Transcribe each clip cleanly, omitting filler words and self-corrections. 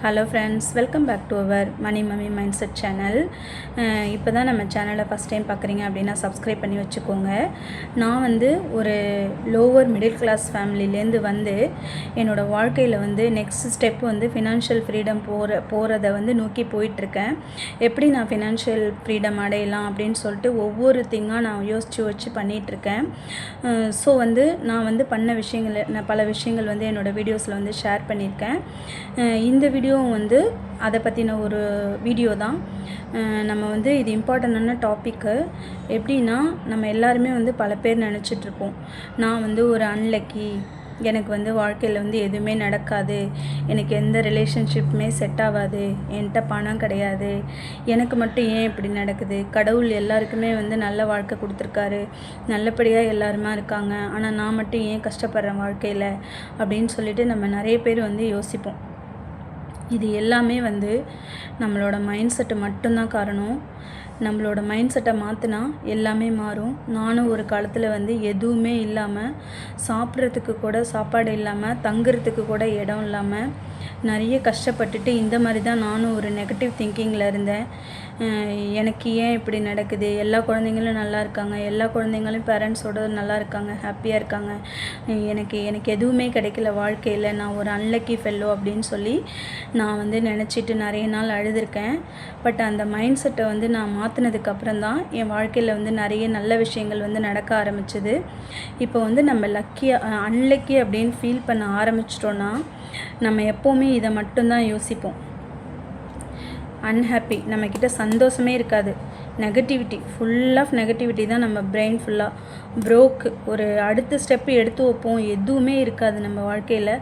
Hello friends, welcome back to our money mummy mindset channel. இப்போ தான் நம்ம சேனலை ஃபஸ்ட் டைம் பார்க்குறீங்க அப்படின்னா சப்ஸ்கிரைப் பண்ணி வச்சுக்கோங்க. நான் வந்து ஒரு லோவர் மிடில் கிளாஸ் ஃபேமிலிலேருந்து வந்து என்னோடய வாழ்க்கையில் வந்து நெக்ஸ்ட் ஸ்டெப் வந்து ஃபினான்ஷியல் ஃப்ரீடம் போகிறத வந்து நோக்கி போயிட்டுருக்கேன். எப்படி நான் ஃபினான்ஷியல் ஃப்ரீடம் அடையலாம் அப்படின்னு சொல்லிட்டு ஒவ்வொரு திங்காக நான் யோசித்து பண்ணிகிட்ருக்கேன். ஸோ வந்து நான் வந்து நான் பல விஷயங்கள் வந்து என்னோடய வீடியோஸில் வந்து ஷேர் பண்ணியிருக்கேன். இந்த வீடியோவும் வந்து அதை பற்றின ஒரு வீடியோ தான். நம்ம வந்து இது இம்பார்ட்டண்டான டாப்பிக்கு. எப்படின்னா, நம்ம எல்லாருமே வந்து பல பேர் நினச்சிட்ருப்போம், நான் வந்து ஒரு அன்லக்கி, எனக்கு வந்து வாழ்க்கையில் வந்து எதுவுமே நடக்காது, எனக்கு எந்த ரிலேஷன்ஷிப்புமே செட் ஆகாது, என்கிட்ட பணம் கிடையாது, எனக்கு மட்டும் ஏன் இப்படி நடக்குது, கடவுள் எல்லாருக்குமே வந்து நல்ல வாழ்க்கை கொடுத்துருக்காரு, நல்லபடியாக எல்லாருமா இருக்காங்க, ஆனால் நான் மட்டும் ஏன் கஷ்டப்படுறேன் வாழ்க்கையில் அப்படின்னு சொல்லிட்டு நம்ம நிறைய பேர் வந்து யோசிப்போம். இது எல்லாமே வந்து நம்மளோட மைண்ட் செட்டு மட்டும்தான் காரணம். நம்மளோட மைண்ட் செட்டை மாற்றினா எல்லாமே மாறும். நானும் ஒரு காலத்தில் வந்து எதுவுமே இல்லாமல், சாப்பிட்றதுக்கு கூட சாப்பாடு இல்லாமல், தங்குறதுக்கு கூட இடம் இல்லாமல் நிறைய கஷ்டப்பட்டுட்டு இந்த மாதிரி தான் நானும் ஒரு நெகட்டிவ் திங்கிங்கில் இருந்தேன். எனக்கு ஏன் இப்படி நடக்குது, எல்லா குழந்தைங்களும் நல்லா இருக்காங்க, எல்லா குழந்தைங்களும் பேரண்ட்ஸோடு நல்லா இருக்காங்க, ஹாப்பியாக இருக்காங்க, எனக்கு எதுவுமே கிடைக்கல வாழ்க்கையில், நான் ஒரு அன்லக்கி ஃபெல்லோ அப்படின்னு சொல்லி நான் வந்து நினச்சிட்டு நிறைய நாள் அழுதுருக்கேன். பட் அந்த மைண்ட் செட்டை வந்து நான் மாற்றினதுக்கப்புறம் தான் என் வாழ்க்கையில் வந்து நிறைய நல்ல விஷயங்கள் வந்து நடக்க ஆரம்பிச்சுது. இப்போ வந்து நம்ம அன்லக்கி அப்படின்னு ஃபீல் பண்ண ஆரம்பிச்சிட்டோன்னா நம்ம எப்போவுமே இதை மட்டும்தான் யோசிப்போம். அன்ஹாப்பி, நம்மக்கிட்ட சந்தோஷமே இருக்காது, நெகட்டிவிட்டி, ஃபுல் ஆஃப் நெகட்டிவிட்டி தான் நம்ம பிரெயின் ஃபுல்லாக. ப்ரோக்கு, ஒரு அடுத்த ஸ்டெப்பு எடுத்து வைப்போம், எதுவுமே இருக்காது நம்ம வாழ்க்கையில்,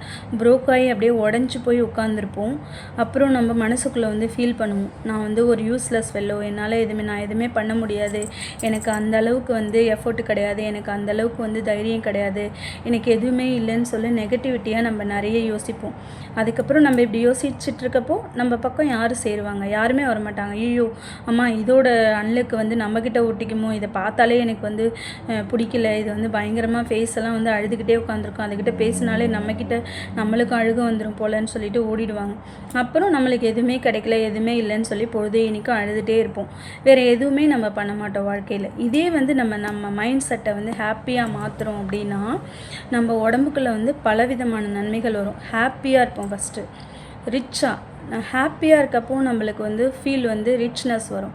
ப்ரோக்காகி அப்படியே உடஞ்சி போய் உட்காந்துருப்போம். அப்புறம் நம்ம மனசுக்குள்ளே வந்து ஃபீல் பண்ணுவோம், நான் வந்து ஒரு யூஸ்லெஸ் ஃபெல்லோ, நான் எதுவுமே பண்ண முடியாது, எனக்கு அந்த அளவுக்கு வந்து எஃபோர்ட்டு கிடையாது, எனக்கு அந்த அளவுக்கு வந்து தைரியம் கிடையாது, எனக்கு எதுவுமே இல்லைன்னு சொல்லி நெகட்டிவிட்டியாக நம்ம நிறைய யோசிப்போம். அதுக்கப்புறம் நம்ம இப்படி யோசிச்சுட்ருக்கப்போ நம்ம பக்கம் யார் சேருவாங்க, யாருமே வரமாட்டாங்க. ஐயோ அம்மா, இதோட அன்லுக்கு வந்து நம்மக்கிட்ட ஒட்டிக்குமோ, இதை பார்த்தாலே எனக்கு வந்து பிடிக்கல, இது வந்து பயங்கரமாக ஃபேஸ் எல்லாம் வந்து அழுதுகிட்டே உட்காந்துருக்கோம், அதுக்கிட்ட பேசினாலே நம்மளுக்கும் அழுக வந்துடும் போலன்னு சொல்லிட்டு ஓடிடுவாங்க. அப்புறம் நம்மளுக்கு எதுவுமே கிடைக்கல, எதுவுமே இல்லைன்னு சொல்லி பொழுது இன்றைக்கும் அழுதுகிட்டே இருப்போம். வேறு எதுவுமே நம்ம பண்ண மாட்டோம் வாழ்க்கையில். இதே வந்து நம்ம மைண்ட் செட்டை வந்து ஹாப்பியாக மாற்றுறோம் அப்படின்னா நம்ம உடம்புக்குள்ளே வந்து பலவிதமான நன்மைகள் வரும். ஹாப்பியாக இருப்போம் ஃபஸ்ட்டு, ரிச்சாக. ஹாப்பியாக இருக்கப்போ நம்மளுக்கு வந்து ஃபீல் வந்து ரிச்னஸ் வரும்.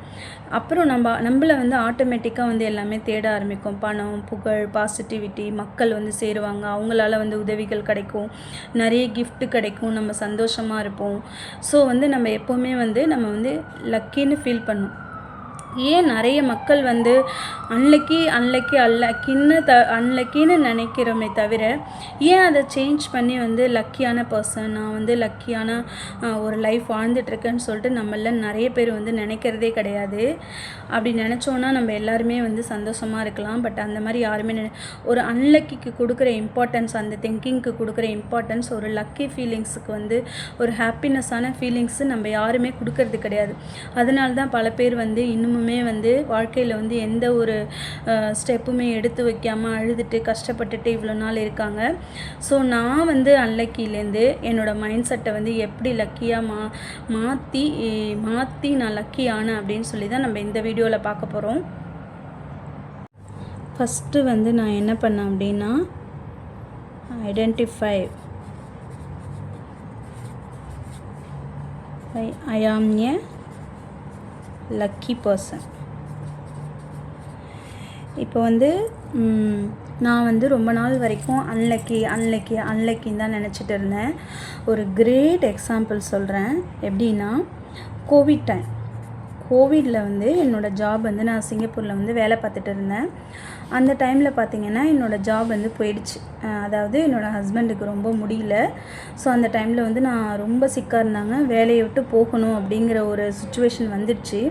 அப்புறம் நம்மளை வந்து ஆட்டோமேட்டிக்காக வந்து எல்லாமே தேட ஆரம்பிக்கும். பணம், புகழ், பாசிட்டிவிட்டி, மக்கள் வந்து சேருவாங்க, அவங்களால வந்து உதவிகள் கிடைக்கும், நிறைய கிஃப்ட்டு கிடைக்கும், நம்ம சந்தோஷமாக இருப்போம். ஸோ வந்து நம்ம எப்போவுமே வந்து நம்ம வந்து லக்கின்னு ஃபீல் பண்ணும். ஏன் நிறைய மக்கள் வந்து அன்லக்கின்னு நினைக்கிறோமே தவிர, ஏன் அதை சேஞ்ச் பண்ணி வந்து லக்கியான பர்சன், நான் வந்து லக்கியான ஒரு லைஃப் வாழ்ந்துட்டுருக்கேன்னு சொல்லிட்டு நம்மள நிறைய பேர் வந்து நினைக்கிறதே கிடையாது. அப்படி நினச்சோன்னா நம்ம எல்லாருமே வந்து சந்தோஷமாக இருக்கலாம். பட் அந்த மாதிரி யாருமே ஒரு அன்லக்கிக்கு கொடுக்குற இம்பார்ட்டன்ஸ், அந்த திங்கிங்க்கு கொடுக்குற இம்பார்ட்டன்ஸ், ஒரு லக்கி ஃபீலிங்ஸுக்கு வந்து ஒரு ஹாப்பினஸ்ஸான ஃபீலிங்ஸு நம்ம யாருமே கொடுக்கறது கிடையாது. அதனால தான் பல பேர் வந்து இன்னமுமே வந்து வாழ்க்கையில் வந்து எந்த ஒரு ஸ்டெப்புமே எடுத்து வைக்காமல் அழுதுட்டு கஷ்டப்பட்டுட்டு இவ்வளோ நாள் இருக்காங்க. ஸோ நான் வந்து அன்லக்கிலேருந்து என்னோடய மைண்ட் செட்டை வந்து எப்படி லக்கியாக மாற்றி நான் லக்கி ஆனேன் அப்படின்னு சொல்லி தான் நம்ம இந்த வீடியோவில் பார்க்க போகிறோம். ஃபஸ்ட்டு வந்து நான் என்ன பண்ணேன் அப்படின்னா, ஐடென்டிஃபை ஐ ஆம் ஏ லக்கி பர்சன். இப்போ வந்து நான் வந்து ரொம்ப நாள் வரைக்கும் அன்லக்கின்னு தான் நினச்சிட்டு இருந்தேன். ஒரு கிரேட் எக்ஸாம்பிள் சொல்கிறேன். எப்படின்னா, கோவிடில் வந்து என்னோடய ஜாப் வந்து நான் சிங்கப்பூரில் வந்து வேலை பார்த்துட்டு இருந்தேன். அந்த டைமில் பார்த்திங்கன்னா என்னோடய ஜாப் வந்து போயிடுச்சு. அதாவது என்னோடய ஹஸ்பண்டுக்கு ரொம்ப முடியல. ஸோ அந்த டைமில் வந்து நான் ரொம்ப சிக்காக இருந்தாங்க, வேலையை விட்டு போகணும் அப்படிங்கிற ஒரு சுச்சுவேஷன் வந்துடுச்சு.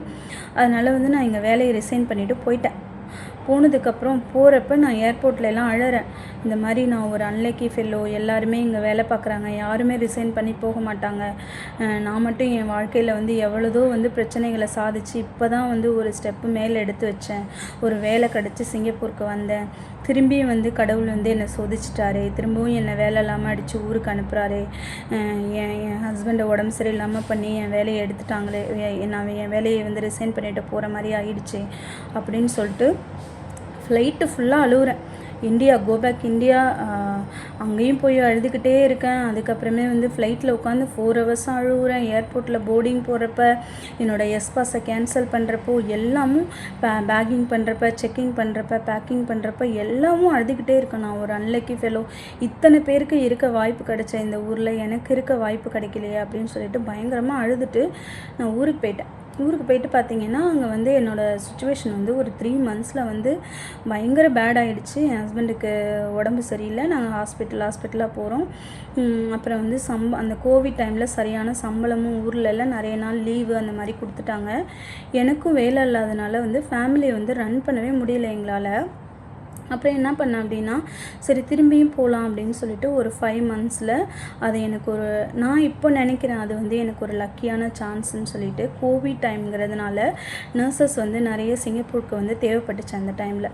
அதனால் வந்து நான் எங்கள் வேலையை ரிசைன் பண்ணிவிட்டு போனதுக்கப்புறம் போகிறப்ப நான் ஏர்போர்ட்லலாம் அழறேன். இந்த மாதிரி நான் ஒரு அன்லக்கி ஃபெல்லோ, எல்லாருமே இங்கே வேலை பார்க்குறாங்க, யாருமே ரிசைன் பண்ணி போக மாட்டாங்க. நான் மட்டும் என் வாழ்க்கையில் வந்து எவ்வளோதோ வந்து பிரச்சனைகளை சாதிச்சு இப்போ தான் வந்து ஒரு ஸ்டெப்பு மேலே எடுத்து வச்சேன். ஒரு வேலை கிடச்சி சிங்கப்பூருக்கு வந்தேன். திரும்பியும் வந்து கடவுள் வந்து என்னை சோதிச்சிட்டாரு. திரும்பவும் என்னை வேலை இல்லாமல் அடித்து ஊருக்கு அனுப்புகிறாரு. என் ஹஸ்பண்டை உடம்பு சரியில்லாமல் பண்ணி என் வேலையை எடுத்துட்டாங்களே, நான் என் வேலையை வந்து ரிசைன் பண்ணிட்டு போகிற மாதிரி ஆகிடுச்சு அப்படின்னு சொல்லிட்டு ஃப்ளைட்டு ஃபுல்லாக அழுகுறேன். India, go back India. அங்கேயும் போய் அழுதுகிட்டே இருக்கேன். அதுக்கப்புறமே வந்து ஃப்ளைட்டில் உட்காந்து 4 hours அழுகுறேன். ஏர்போர்ட்டில் போர்டிங் போகிறப்ப, என்னோடய எஸ் பாஸை கேன்சல் பண்ணுறப்போ, எல்லாமும் பேக்கிங் பண்ணுறப்ப, செக்கிங் பண்ணுறப்ப, பேக்கிங் பண்ணுறப்ப எல்லாமும் அழுதுகிட்டே இருக்கேன். நான் ஒரு அன்லக்கி ஃபெலோ, இத்தனை பேருக்கு இருக்க வாய்ப்பு கிடைச்ச இந்த ஊரில் எனக்கு இருக்க வாய்ப்பு கிடைக்கலையே அப்படின்னு சொல்லிட்டு பயங்கரமாக அழுதுட்டு நான் ஊருக்கு போயிட்டேன். ஊருக்கு போயிட்டு பார்த்தீங்கன்னா, அங்கே வந்து என்னோடய சுச்சுவேஷன் வந்து ஒரு 3 months வந்து பயங்கர பேட் ஆகிடுச்சு. என் ஹஸ்பண்டுக்கு உடம்பு சரியில்லை. நாங்கள் ஹாஸ்பிட்டலாக போகிறோம். அப்புறம் வந்து அந்த கோவிட் டைமில் சரியான சம்பளமும் ஊரில் இல்லை, நிறைய நாள் லீவு அந்த மாதிரி கொடுத்துட்டாங்க. எனக்கும் வேலை இல்லாதனால வந்து ஃபேமிலியை வந்து ரன் பண்ணவே முடியல எங்களால். அப்புறம் என்ன பண்ணேன் அப்படின்னா, சரி திரும்பியும் போகலாம் அப்படின்னு சொல்லிட்டு ஒரு 5 months அது எனக்கு ஒரு, நான் இப்போ நினைக்கிறேன் அது வந்து எனக்கு ஒரு லக்கியான சான்ஸ்ன்னு சொல்லிட்டு, கோவிட் டைம்ங்கிறதுனால நர்சஸ் வந்து நிறைய சிங்கப்பூருக்கு வந்து தேவைப்பட்டுச்சு அந்த டைமில்.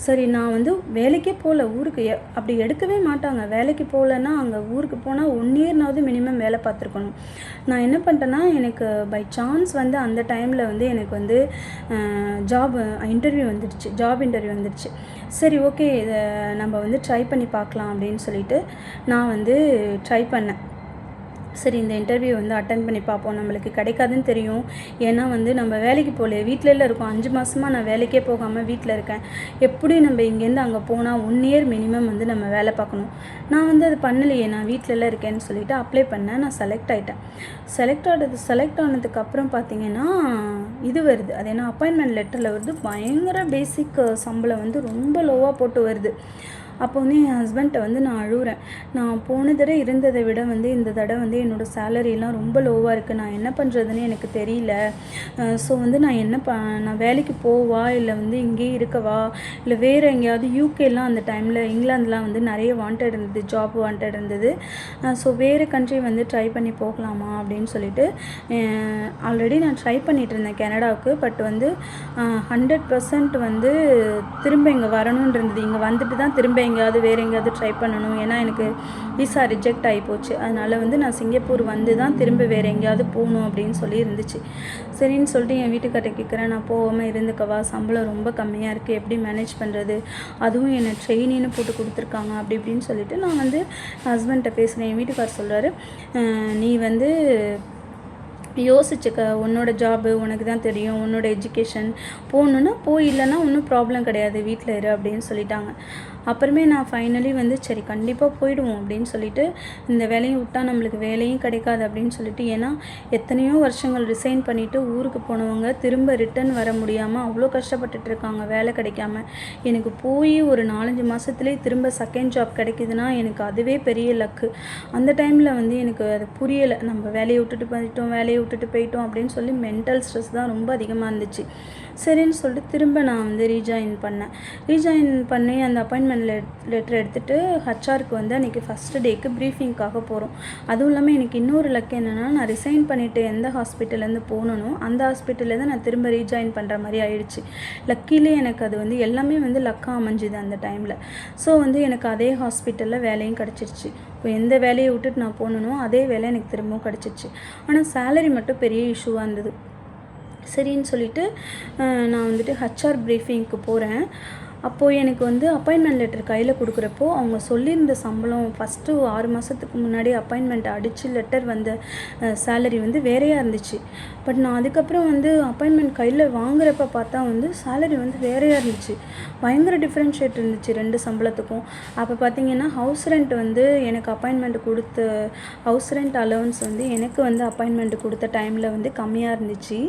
சரி நான் வந்து வேலைக்கே போகல, ஊருக்கு அப்படி எடுக்கவே மாட்டாங்க. வேலைக்கு போகலன்னா அங்கே ஊருக்கு போனால் 1 yearனாவது மினிமம் வேலை பார்த்துருக்கணும். நான் என்ன பண்ணிட்டேன்னா, எனக்கு பை சான்ஸ் வந்து அந்த டைமில் வந்து எனக்கு வந்து ஜாப் இன்டர்வியூ வந்துடுச்சு. சரி ஓகே, இதை நம்ம வந்து ட்ரை பண்ணி பார்க்கலாம் அப்படின்னு சொல்லிட்டு நான் வந்து ட்ரை பண்ணேன். சரி இந்த இன்டர்வியூ வந்து அட்டன் பண்ணி பார்ப்போம், நம்மளுக்கு கிடைக்காதுன்னு தெரியும். ஏன்னா வந்து நம்ம வேலைக்கு போகல, வீட்டிலலாம் இருக்கோம். 5 மாதமாக நான் வேலைக்கே போகாமல் வீட்டில் இருக்கேன். எப்படி நம்ம இங்கேருந்து அங்கே போனால் 1 year மினிமம் வந்து நம்ம வேலை பார்க்கணும். நான் வந்து அது பண்ணலையே, நான் வீட்டிலலாம் இருக்கேன்னு சொல்லிட்டு அப்ளை பண்ணேன். நான் செலக்ட் ஆகிட்டேன். செலக்ட் ஆனதுக்கப்புறம் பார்த்தீங்கன்னா இது வருது, அது என்ன அப்பாயின்மெண்ட் லெட்டரில் வருது. பயங்கர பேசிக் சம்பளம் வந்து ரொம்ப லோவாக போட்டு வருது. அப்போ வந்து என் ஹஸ்பண்ட்டை வந்து நான் அழுகுறேன். நான் போன தடவை இருந்ததை விட வந்து இந்த தடவை வந்து என்னோடய சேலரிலாம் ரொம்ப லோவாக இருக்குது. நான் என்ன பண்ணுறதுன்னு எனக்கு தெரியல. ஸோ வந்து நான் வேலைக்கு போவா, இல்லை வந்து இங்கேயே இருக்கவா, இல்லை வேறு எங்கேயாவது யூகேலாம் அந்த டைமில், இங்கிலாந்துலாம் வந்து நிறைய வாண்டட் இருந்தது, ஜாப் வாண்டட் இருந்தது. ஸோ வேறு கண்ட்ரி வந்து ட்ரை பண்ணி போகலாமா அப்படின்னு சொல்லிட்டு ஆல்ரெடி நான் ட்ரை பண்ணிகிட்டு இருந்தேன் கனடாவுக்கு. பட் வந்து 100% வந்து திரும்ப இங்கே வரணுன்னு இருந்தது. இங்கே வந்துட்டு தான் திரும்ப வேறு எங்கேயாவது ட்ரை பண்ணணும். ஏன்னா எனக்கு விசா ரிஜெக்ட் ஆகி போச்சு. அதனால் வந்து நான் சிங்கப்பூர் வந்து தான் திரும்ப வேறு எங்கேயாவது போகணும் அப்படின்னு சொல்லி இருந்துச்சு. சரின்னு சொல்லிட்டு என் வீட்டுக்கார்ட்ட கேட்குறேன், நான் போகாமல் இருந்துக்கவா, சம்பளம் ரொம்ப கம்மியாக இருக்குது, எப்படி மேனேஜ் பண்ணுறது, அதுவும் என்னை ட்ரெயினின்னு போட்டு கொடுத்துருக்காங்க அப்படி இப்படின்னு சொல்லிட்டு நான் வந்து ஹஸ்பண்ட்டை பேசுகிறேன். என் வீட்டுக்கார் சொல்கிறாரு, நீ வந்து யோசிச்சுக்க, உன்னோட ஜாபு உனக்கு தான் தெரியும், உன்னோட எஜுகேஷன் போகணுன்னா இல்லைன்னா ஒன்றும் ப்ராப்ளம் கிடையாது, வீட்டில் இரு அப்படின்னு சொல்லிட்டாங்க. அப்புறமே நான் ஃபைனலி வந்து சரி கண்டிப்பாக போயிடுவோம் அப்படின்னு சொல்லிட்டு, இந்த வேலையும் விட்டால் நம்மளுக்கு வேலையும் கிடைக்காது அப்படின்னு சொல்லிட்டு, ஏன்னா எத்தனையோ வருஷங்கள் ரிசைன் பண்ணிவிட்டு ஊருக்கு போனவங்க திரும்ப ரிட்டன் வர முடியாமல் அவ்வளோ கஷ்டப்பட்டுட்டு இருக்காங்க வேலை கிடைக்காம. எனக்கு போய் ஒரு 4-5 மாதத்துலேயே திரும்ப செகண்ட் ஜாப் கிடைக்குதுன்னா எனக்கு அதுவே பெரிய லக்கு. அந்த டைமில் வந்து எனக்கு அது புரியலை. நம்ம வேலையை விட்டுட்டு போயிட்டோம் அப்படின்னு சொல்லி மென்டல் ஸ்ட்ரெஸ் தான் ரொம்ப அதிகமாக இருந்துச்சு. சரின்னு சொல்லிட்டு திரும்ப நான் வந்து ரீஜாயின் பண்ணி அந்த அப்பாயின்மெண்ட் லெட்டர் எடுத்துகிட்டு ஹச்ஆருக்கு வந்து அன்றைக்கி ஃபஸ்ட்டு டேக்கு ப்ரீஃபிங்காக போகிறோம். அதுவும் இல்லாமல் எனக்கு இன்னொரு லக் என்னென்னா, நான் ரிசைன் பண்ணிவிட்டு எந்த ஹாஸ்பிட்டல்லேருந்து போகணும் அந்த ஹாஸ்பிட்டல்லேருந்து நான் திரும்ப ரீஜாயின் பண்ணுற மாதிரி ஆயிடுச்சு. லக்கிலே எனக்கு அது வந்து எல்லாமே வந்து லக்காக அமைஞ்சுது அந்த டைமில். ஸோ வந்து எனக்கு அதே ஹாஸ்பிட்டலில் வேலையும் கிடச்சிருச்சு. இப்போ எந்த வேலையை விட்டுட்டு நான் போகணும் அதே வேலை எனக்கு திரும்பவும் கிடச்சிருச்சு. ஆனால் சேலரி மட்டும் பெரிய இஷ்யூவாக இருந்தது. சரின்னு சொல்லிட்டு நான் வந்துட்டு ஹச்ஆர் ப்ரீஃபிங்க்கு போகிறேன். அப்போது எனக்கு வந்து அப்பாயின்மெண்ட் லெட்டர் கையில் கொடுக்குறப்போ அவங்க சொல்லியிருந்த சம்பளம் ஃபஸ்ட்டு 6 மாதத்துக்கு முன்னாடி அப்பாயின்மெண்ட் அடித்து லெட்டர் வந்த சேலரி வந்து வேறையாக இருந்துச்சு. பட் நான் அதுக்கப்புறம் வந்து அப்பாயின்மெண்ட் கையில் வாங்குறப்ப பார்த்தா வந்து சேலரி வந்து வேறையாக இருந்துச்சு. பயங்கர டிஃப்ரென்ஷியேட் இருந்துச்சு 2 சம்பளத்துக்கும். அப்போ பார்த்திங்கன்னா ஹவுஸ் ரெண்ட் வந்து எனக்கு அப்பாயின்மெண்ட் கொடுத்த ஹவுஸ் ரெண்ட் அலவன்ஸ் வந்து எனக்கு வந்து அப்பாயின்மெண்ட் கொடுத்த டைமில் வந்து கம்மியாக இருந்துச்சு.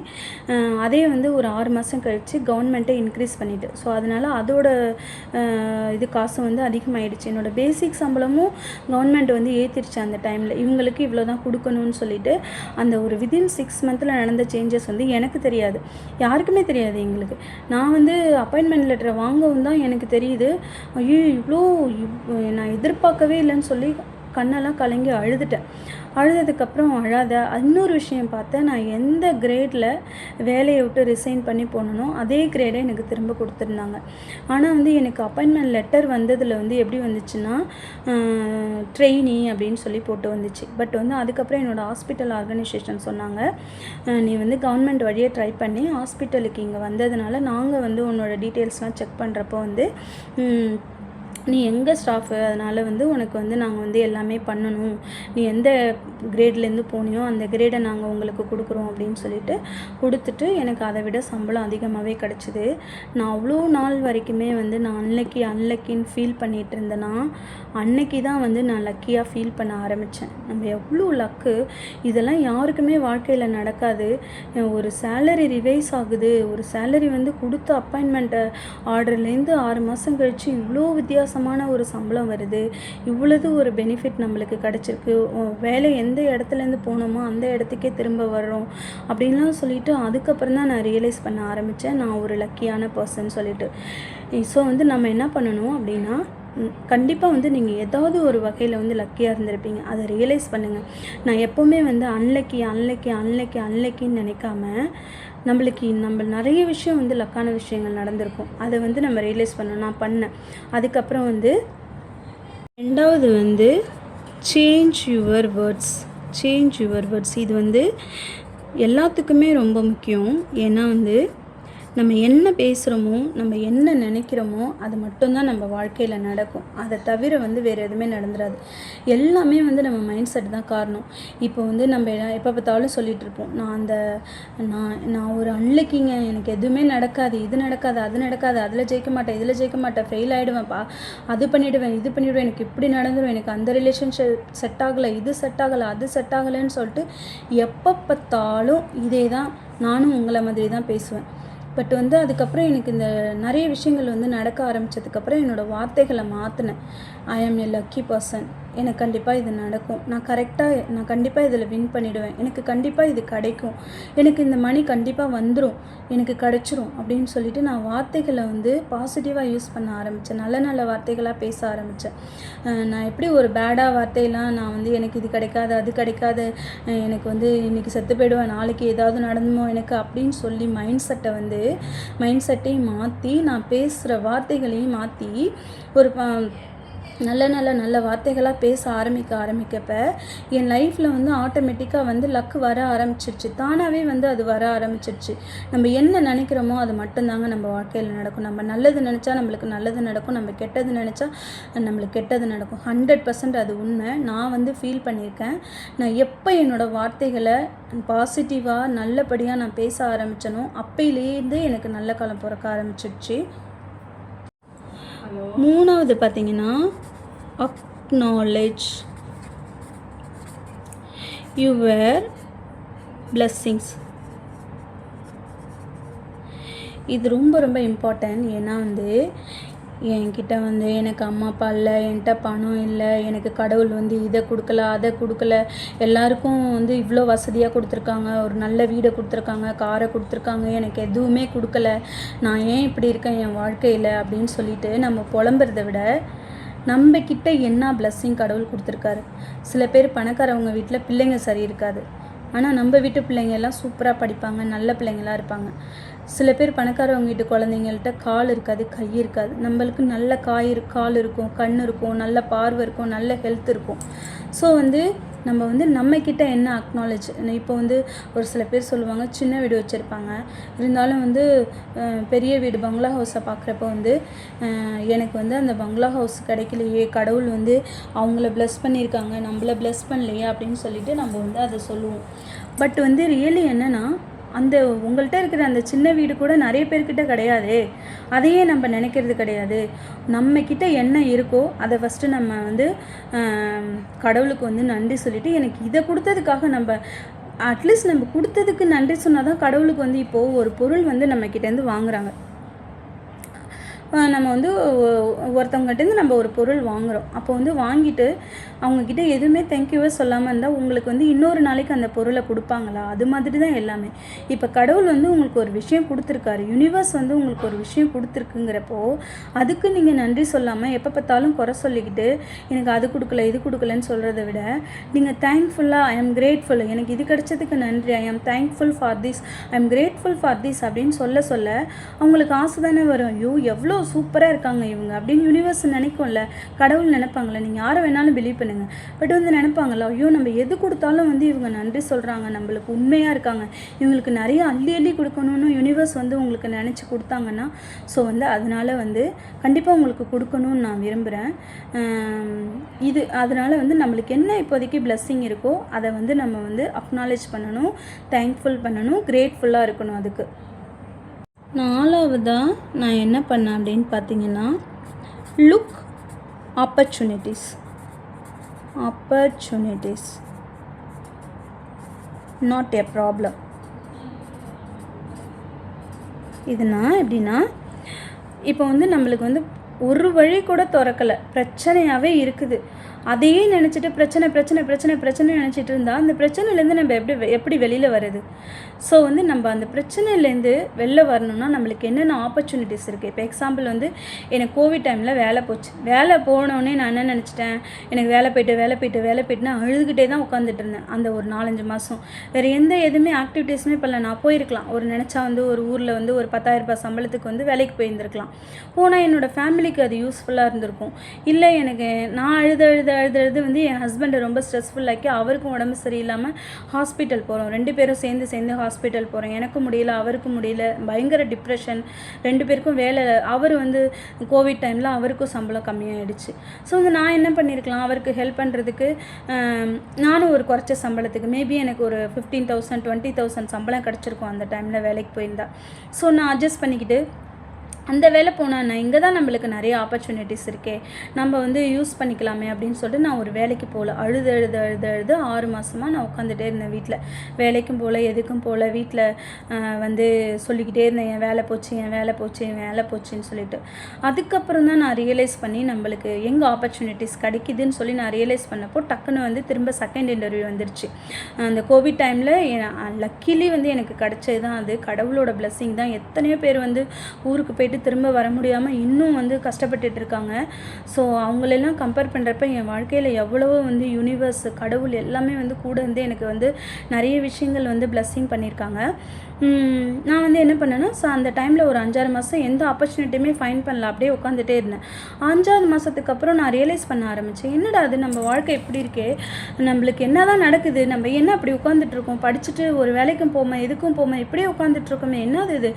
அதே வந்து ஒரு 6 மாதம் கழித்து கவர்மெண்ட்டை இன்க்ரீஸ் பண்ணிவிட்டு, ஸோ அதனால் அதோட ரெண்டோட இது காசு வந்து அதிகமாகிடுச்சு. என்னோடய பேசிக் சம்பளமும் கவர்மெண்ட் வந்து ஏற்றிருச்சு அந்த டைமில். இவங்களுக்கு இவ்வளோ தான் கொடுக்கணும்னு சொல்லிட்டு அந்த ஒரு வித்தின் 6 மந்தில் நடந்த சேஞ்சஸ் வந்து எனக்கு தெரியாது, யாருக்குமே தெரியாது எங்களுக்கு. நான் வந்து அப்பாயின்மெண்ட் லெட்டரை வாங்கவும் தான் எனக்கு தெரியுது, ஐயோ இவ்வளோ நான் எதிர்பார்க்கவே இல்லைன்னு சொல்லி கண்ணெல்லாம் கலங்கி அழுதுட்டேன். அழுததுக்கப்புறம் அழாத இன்னொரு விஷயம் பார்த்தேன், நான் எந்த கிரேடில் வேலையை விட்டு ரிசைன் பண்ணி போனனோ அதே கிரேடை எனக்கு திரும்ப கொடுத்துருந்தாங்க. ஆனால் வந்து எனக்கு அப்பாயின்மெண்ட் லெட்டர் வந்ததில் வந்து எப்படி வந்துச்சுன்னா ட்ரெயினி அப்படின்னு சொல்லி போட்டு வந்துச்சு. பட் வந்து அதுக்கப்புறம் என்னோடய ஹாஸ்பிட்டல் ஆர்கனைசேஷன் சொன்னாங்க, நீ வந்து கவர்மெண்ட் வழியே ட்ரை பண்ணி ஹாஸ்பிட்டலுக்கு இங்கே வந்ததுனால நாங்கள் வந்து உன்னோட டீட்டெயில்ஸ்லாம் செக் பண்ணுறப்போ வந்து நீ எங்கள் ஸ்டாஃபு, அதனால் வந்து உனக்கு வந்து நாங்கள் வந்து எல்லாமே பண்ணணும், நீ எந்த கிரேட்லேருந்து போனியோ அந்த கிரேடை நாங்கள் உங்களுக்கு கொடுக்குறோம் அப்படின்னு சொல்லிட்டு கொடுத்துட்டு எனக்கு அதை விட சம்பளம் அதிகமாகவே கிடச்சிது. நான் அவ்வளோ நாள் வரைக்குமே வந்து நான் அன்லக்கின்னு ஃபீல் பண்ணிகிட்டு இருந்தேன்னா அன்னைக்கு தான் வந்து நான் லக்கியாக ஃபீல் பண்ண ஆரம்பித்தேன். நம்ம எவ்வளோ லக்கு, இதெல்லாம் யாருக்குமே வாழ்க்கையில் நடக்காது. ஒரு சேலரி ரிவைஸ் ஆகுது, ஒரு சேலரி வந்து கொடுத்த அப்பாயின்மெண்ட்டை ஆர்டர்லேருந்து 6 மாதம் கழித்து இவ்வளோ வித்தியாசமான ஒரு சம்பளம் வருது, இவ்வளவு ஒரு பெனிஃபிட் நம்மளுக்கு கிடச்சிருக்கு, வேலை எந்த இடத்துலேருந்து போனோமோ அந்த இடத்துக்கே திரும்ப வர்றோம் அப்படின்லாம் சொல்லிட்டு அதுக்கப்புறம் தான் நான் ரியலைஸ் பண்ண ஆரம்பித்தேன் நான் ஒரு லக்கியான பர்சன் சொல்லிட்டு. ஸோ வந்து நம்ம என்ன பண்ணணும் அப்படின்னா, கண்டிப்பாக வந்து நீங்கள் ஏதாவது ஒரு வகையில் வந்து லக்கியாக இருந்திருப்பீங்க, அதை ரியலைஸ் பண்ணுங்கள். நான் எப்போவுமே வந்து அன்லக்கின்னு நினைக்காம நம்ம நிறைய விஷயம் வந்து லக்கான விஷயங்கள் நடந்திருக்கும், அதை வந்து நம்ம ரியலைஸ் பண்ணணும். நான் பண்ணேன். அதுக்கப்புறம் வந்து ரெண்டாவது வந்து சேஞ்ச் யுவர் வேர்ட்ஸ். இது வந்து எல்லாத்துக்குமே ரொம்ப முக்கியம். ஏன்னா வந்து நம்ம என்ன பேசுகிறோமோ, நம்ம என்ன நினைக்கிறோமோ அது மட்டும்தான் நம்ம வாழ்க்கையில் நடக்கும். அதை தவிர வந்து வேறு எதுவுமே நடந்துடாது. எல்லாமே வந்து நம்ம மைண்ட் செட் தான் காரணம். இப்போ வந்து நம்ம எப்போ பார்த்தாலும் சொல்லிகிட்டு இருப்போம், நான் ஒரு அன்லக்கிங்க, எனக்கு எதுவுமே நடக்காது, இது நடக்காது, அது நடக்காது, அதில் ஜெயிக்க மாட்டேன், இதில் ஜெயிக்க மாட்டேன், ஃபெயில் ஆகிடுவேன்ப்பா, அது பண்ணிவிடுவேன், இது பண்ணிவிடுவேன், எனக்கு இப்படி நடந்துடும், எனக்கு அந்த ரிலேஷன்ஷிப் செட் ஆகலை, இது செட் ஆகலை, அது செட் ஆகலைன்னு சொல்லிட்டு எப்போ பார்த்தாலும் இதே தான். நானும் உங்களை மாதிரி தான் பேசுவேன். பட் வந்து அதுக்கப்புறம் எனக்கு இந்த நிறைய விஷயங்கள் வந்து நடக்க ஆரம்பித்ததுக்கப்புறம் என்னோடய வார்த்தைகளை மாற்றினேன். ஐ ஆம் எ லக்கி பர்சன், எனக்கு கண்டிப்பாக இது நடக்கும், நான் கண்டிப்பாக இதில் வின் பண்ணிவிடுவேன், எனக்கு கண்டிப்பாக இது கிடைக்கும், எனக்கு இந்த மணி கண்டிப்பாக வந்துடும், எனக்கு கிடைச்சிரும் அப்படின்னு சொல்லிட்டு நான் வார்த்தைகளை வந்து பாசிட்டிவாக யூஸ் பண்ண ஆரம்பித்தேன். நல்ல வார்த்தைகளாக பேச ஆரம்பித்தேன். நான் எப்படி ஒரு பேடாக வார்த்தையெல்லாம் நான் வந்து எனக்கு இது கிடைக்காது, அது கிடைக்காது, எனக்கு வந்து இன்றைக்கி செத்து போயிடுவேன், நாளைக்கு ஏதாவது நடந்துமோ எனக்கு அப்படின்னு சொல்லி மைண்ட் செட்டையும் மாற்றி நான் பேசுகிற வார்த்தைகளையும் மாற்றி ஒரு நல்ல வார்த்தைகளாக பேச ஆரம்பிக்கப்ப என் லைஃப்பில் வந்து ஆட்டோமேட்டிக்காக வந்து லக்கு வர ஆரம்பிச்சிருச்சு. தானாகவே வந்து அது வர ஆரம்பிச்சிருச்சு. நம்ம என்ன நினைக்கிறோமோ அது மட்டும்தாங்க நம்ம வாழ்க்கையில் நடக்கும். நம்ம நல்லது நினச்சா நம்மளுக்கு நல்லது நடக்கும், நம்ம கெட்டது நினச்சா நம்மளுக்கு கெட்டது நடக்கும். 100% அது உண்மை. நான் வந்து ஃபீல் பண்ணியிருக்கேன். நான் எப்போ என்னோடய வார்த்தைகளை பாசிட்டிவாக நல்லபடியாக நான் பேச ஆரம்பித்தனோ அப்பையிலேருந்து எனக்கு நல்ல காலம் பிறக்க ஆரம்பிச்சிருச்சு. மூணாவது பார்த்தீங்கன்னா acknowledge your blessings. இது ரொம்ப இம்பார்ட்டன்ட். ஏன்னா வந்து என்கிட்ட வந்து எனக்கு அம்மா அப்பா இல்லை, என்கிட்ட பணம் இல்லை, எனக்கு கடவுள் வந்து இதை கொடுக்கல அதை கொடுக்கல, எல்லாருக்கும் வந்து இவ்வளோ வசதியாக கொடுத்துருக்காங்க, ஒரு நல்ல வீடை கொடுத்துருக்காங்க, காரை கொடுத்துருக்காங்க, எனக்கு எதுவுமே கொடுக்கல, நான் ஏன் இப்படி இருக்கேன் என் வாழ்க்கையில் அப்படின்னு சொல்லிட்டு நம்ம புலம்புறதை விட நம்மக்கிட்ட என்ன பிளஸ்ஸிங் கடவுள் கொடுத்துருக்காரு. சில பேர் பணக்காரவங்க வீட்டில் பிள்ளைங்க சரி இருக்காது, ஆனால் நம்ம வீட்டு பிள்ளைங்க எல்லாம் சூப்பராக படிப்பாங்க, நல்ல பிள்ளைங்களாக இருப்பாங்க. சில பேர் பணக்காரவங்க வீட்டு குழந்தைங்கள்ட்ட கால் இருக்காது, கை இருக்காது. நம்மளுக்கு நல்ல கால் இருக்கும், கண் இருக்கும், நல்ல பார்வை இருக்கும், நல்ல ஹெல்த் இருக்கும். ஸோ வந்து நம்ம வந்து நம்மக்கிட்ட என்ன அக்னாலேஜ். இப்போ வந்து ஒரு சில பேர் சொல்லுவாங்க சின்ன வீடு வச்சுருப்பாங்க, இருந்தாலும் வந்து பெரிய வீடு பங்களா ஹவுஸை பார்க்குறப்ப வந்து எனக்கு வந்து அந்த பங்களா ஹவுஸ் கிடைக்கலையே, கடவுள் வந்து அவங்கள ப்ளஸ் பண்ணியிருக்காங்க, நம்மளை ப்ளஸ் பண்ணலையே அப்படின்னு சொல்லிட்டு நம்ம வந்து அதை சொல்லுவோம். பட் வந்து ரியலி என்னென்னா அந்த உங்கள்கிட்ட இருக்கிற அந்த சின்ன வீடு கூட நிறைய பேர்கிட்ட கிடையாது, அதையே நம்ம நினைக்கிறது கிடையாது. நம்மக்கிட்ட என்ன இருக்கோ அதை ஃபஸ்ட்டு நம்ம வந்து கடவுளுக்கு வந்து நன்றி சொல்லிவிட்டு எனக்கு இதை கொடுத்ததுக்காக நம்ம அட்லீஸ்ட் நம்ம கொடுத்ததுக்கு நன்றி சொன்னால் தான் கடவுளுக்கு வந்து இப்போது ஒரு பொருள் வந்து நம்மக்கிட்டேருந்து வாங்குகிறாங்க. நம்ம வந்து ஒருத்தவங்ககிட்டேருந்து நம்ம ஒரு பொருள் வாங்குகிறோம். அப்போ வந்து வாங்கிட்டு அவங்கக்கிட்ட எதுவுமே தேங்க்யூவே சொல்லாமல் இருந்தால் உங்களுக்கு வந்து இன்னொரு நாளைக்கு அந்த பொருளை கொடுப்பாங்களா? அது மாதிரி தான் எல்லாமே. இப்போ கடவுள் வந்து உங்களுக்கு ஒரு விஷயம் கொடுத்துருக்காரு, யூனிவர்ஸ் வந்து உங்களுக்கு ஒரு விஷயம் கொடுத்துருக்குங்கிறப்போ அதுக்கு நீங்கள் நன்றி சொல்லாமல் எப்போ பார்த்தாலும் குறை சொல்லிக்கிட்டு எனக்கு அது கொடுக்கல இது கொடுக்கலன்னு சொல்கிறத விட நீங்கள் தேங்க்ஃபுல்லாக ஐ எம் கிரேட்ஃபுல், எனக்கு இது கிடைச்சதுக்கு நன்றி, I am thankful for this, I am grateful for this அப்படின்னு சொல்ல அவங்களுக்கு ஆசை தானே வரும். ஐயோ எவ்வளோ சூப்பராக இருக்காங்க இவங்க அப்படின்னு யூனிவர்ஸ் நினைக்கும்ல, கடவுள் நினைப்பாங்களே. நீங்கள் யாரை வேணாலும் பிலீவ் பண்ணுங்கள், பட் வந்து நினைப்பாங்களா, ஐயோ நம்ம எது கொடுத்தாலும் வந்து இவங்க நன்றி சொல்கிறாங்க, நம்மளுக்கு உண்மையாக இருக்காங்க, இவங்களுக்கு நிறைய அள்ளி அள்ளி கொடுக்கணும்னு யூனிவர்ஸ் வந்து உங்களுக்கு நினச்சி கொடுத்தாங்கன்னா ஸோ வந்து அதனால் வந்து கண்டிப்பாக உங்களுக்கு கொடுக்கணும்னு நான் விரும்புகிறேன். அதனால் வந்து நம்மளுக்கு என்ன இப்போதைக்கு பிளெஸ்ஸிங் இருக்கோ அதை வந்து நம்ம வந்து அக்னாலேஜ் பண்ணணும், தேங்க்ஃபுல் பண்ணணும், கிரேட்ஃபுல்லாக இருக்கணும். அதுக்கு 4வதாக நான் என்ன பண்ணேன் அப்படின்னு பார்த்தீங்கன்னா, look opportunities not a problem. இதுனா எப்படின்னா, இப்போ வந்து நம்மளுக்கு வந்து ஒரு வழி கூட திறக்கலை, பிரச்சனையாகவே இருக்குது, அதையே நினச்சிட்டு பிரச்சனை நினச்சிட்டு இருந்தால் அந்த பிரச்சனையிலேருந்து நம்ம எப்படி வெளியில் வருது? ஸோ வந்து நம்ம அந்த பிரச்சனையிலேருந்து வெளில வரணும்னா நம்மளுக்கு என்னென்ன ஆப்பர்ச்சுனிட்டிஸ் இருக்குது. இப்போ எக்ஸாம்பிள் வந்து எனக்கு கோவிட் டைமில் வேலை போச்சு. வேலை போனோடனே நான் என்ன நினச்சிட்டேன், எனக்கு வேலை போயிட்டுனா அழுதுகிட்டே தான் உட்காந்துட்டு இருந்தேன் அந்த ஒரு 4-5 மாதம். வேறு எதுவுமே ஆக்டிவிட்டீஸுமே பண்ணல. நான் போயிருக்கலாம், ஒரு நினச்சா வந்து ஒரு ஊரில் வந்து ஒரு 10,000 ரூபாய் சம்பளத்துக்கு வந்து வேலைக்கு போயிருந்துருக்கலாம். போனால் என்னோடய ஃபேமிலிக்கு அது யூஸ்ஃபுல்லாக இருந்திருக்கும். இல்லை எனக்கு நான் அழுது வந்து என் ஹஸ்பண்டை ரொம்ப ஸ்ட்ரெஸ்ஃபுல்லாக்கி அவருக்கும் உடம்பு சரியில்லாமல் ஹாஸ்பிட்டல் போகிறோம். 2 பேரும் சேர்ந்து ஹாஸ்பிட்டல் போகிறோம். எனக்கும் முடியல, அவருக்கும் முடியல, பயங்கர டிப்ரெஷன், 2 பேருக்கும் வேலை. அவர் வந்து கோவிட் டைமில் அவருக்கும் சம்பளம் கம்மியாகிடுச்சு. ஸோ வந்து நான் என்ன பண்ணியிருக்கலாம், அவருக்கு ஹெல்ப் பண்ணுறதுக்கு நானும் ஒரு குறைச்ச சம்பளத்துக்கு மேபி எனக்கு ஒரு 15,000 20,000 சம்பளம் கிடச்சிருக்கும் அந்த டைமில் வேலைக்கு போயிருந்தா. ஸோ நான் அட்ஜஸ்ட் பண்ணிக்கிட்டு அந்த வேலை போனால் இங்கே தான் நம்மளுக்கு நிறைய ஆப்பர்ச்சுனிட்டிஸ் இருக்கே, நம்ம வந்து யூஸ் பண்ணிக்கலாமே அப்படின்னு சொல்லிட்டு நான் ஒரு வேலைக்கு போகல. அழுது 6 மாதமாக நான் உட்காந்துட்டே இருந்தேன் வீட்டில். வேலைக்கும் போகல, எதுக்கும் போகல. வீட்டில் வந்து சொல்லிக்கிட்டே இருந்தேன், என் வேலை போச்சுன்னு சொல்லிட்டு. அதுக்கப்புறம் தான் நான் ரியலைஸ் பண்ணி நம்மளுக்கு எங்கே ஆப்பர்ச்சுனிட்டிஸ் கிடைக்குதுன்னு சொல்லி நான் ரியலைஸ் பண்ணப்போ டக்குன்னு வந்து திரும்ப செகண்ட் இன்டர்வியூ வந்துருச்சு. அந்த கோவிட் டைமில் லக்கிலி வந்து எனக்கு கிடச்சது தான் அது, கடவுளோட பிளெஸ்ஸிங் தான். எத்தனையோ பேர் வந்து ஊருக்கு போயிட்டு திரும்ப வர முடியாமல் இன்னும் வந்து கஷ்டப்பட்டுட்டு இருக்காங்க. ஸோ அவங்களெல்லாம் கம்பேர் பண்ணுறப்ப என் வாழ்க்கையில் எவ்வளவோ வந்து யூனிவர்ஸ், கடவுள் எல்லாமே வந்து கூட இருந்து எனக்கு வந்து நிறைய விஷயங்கள் வந்து பிளெஸ்ஸிங் பண்ணியிருக்காங்க. நான் வந்து என்ன பண்ணேன்னா, அந்த டைமில் ஒரு 5-6 மாதம் எந்த ஆப்பர்ச்சுனிட்டியுமே ஃபைண்ட் பண்ணல, அப்படியே உட்காந்துட்டே இருந்தேன். 5ஆவது மாதத்துக்கு அப்புறம் நான் ரியலைஸ் பண்ண ஆரம்பித்தேன், என்னடா அது நம்ம வாழ்க்கை எப்படி இருக்கே, நம்மளுக்கு என்ன தான் நடக்குது, நம்ம என்ன அப்படி உட்காந்துட்ருக்கோம், படிச்சுட்டு ஒரு வேலைக்கும் போகாமல் எதுக்கும் போகாமல் இப்படியே உட்காந்துட்ருக்கோமே, என்னது இது,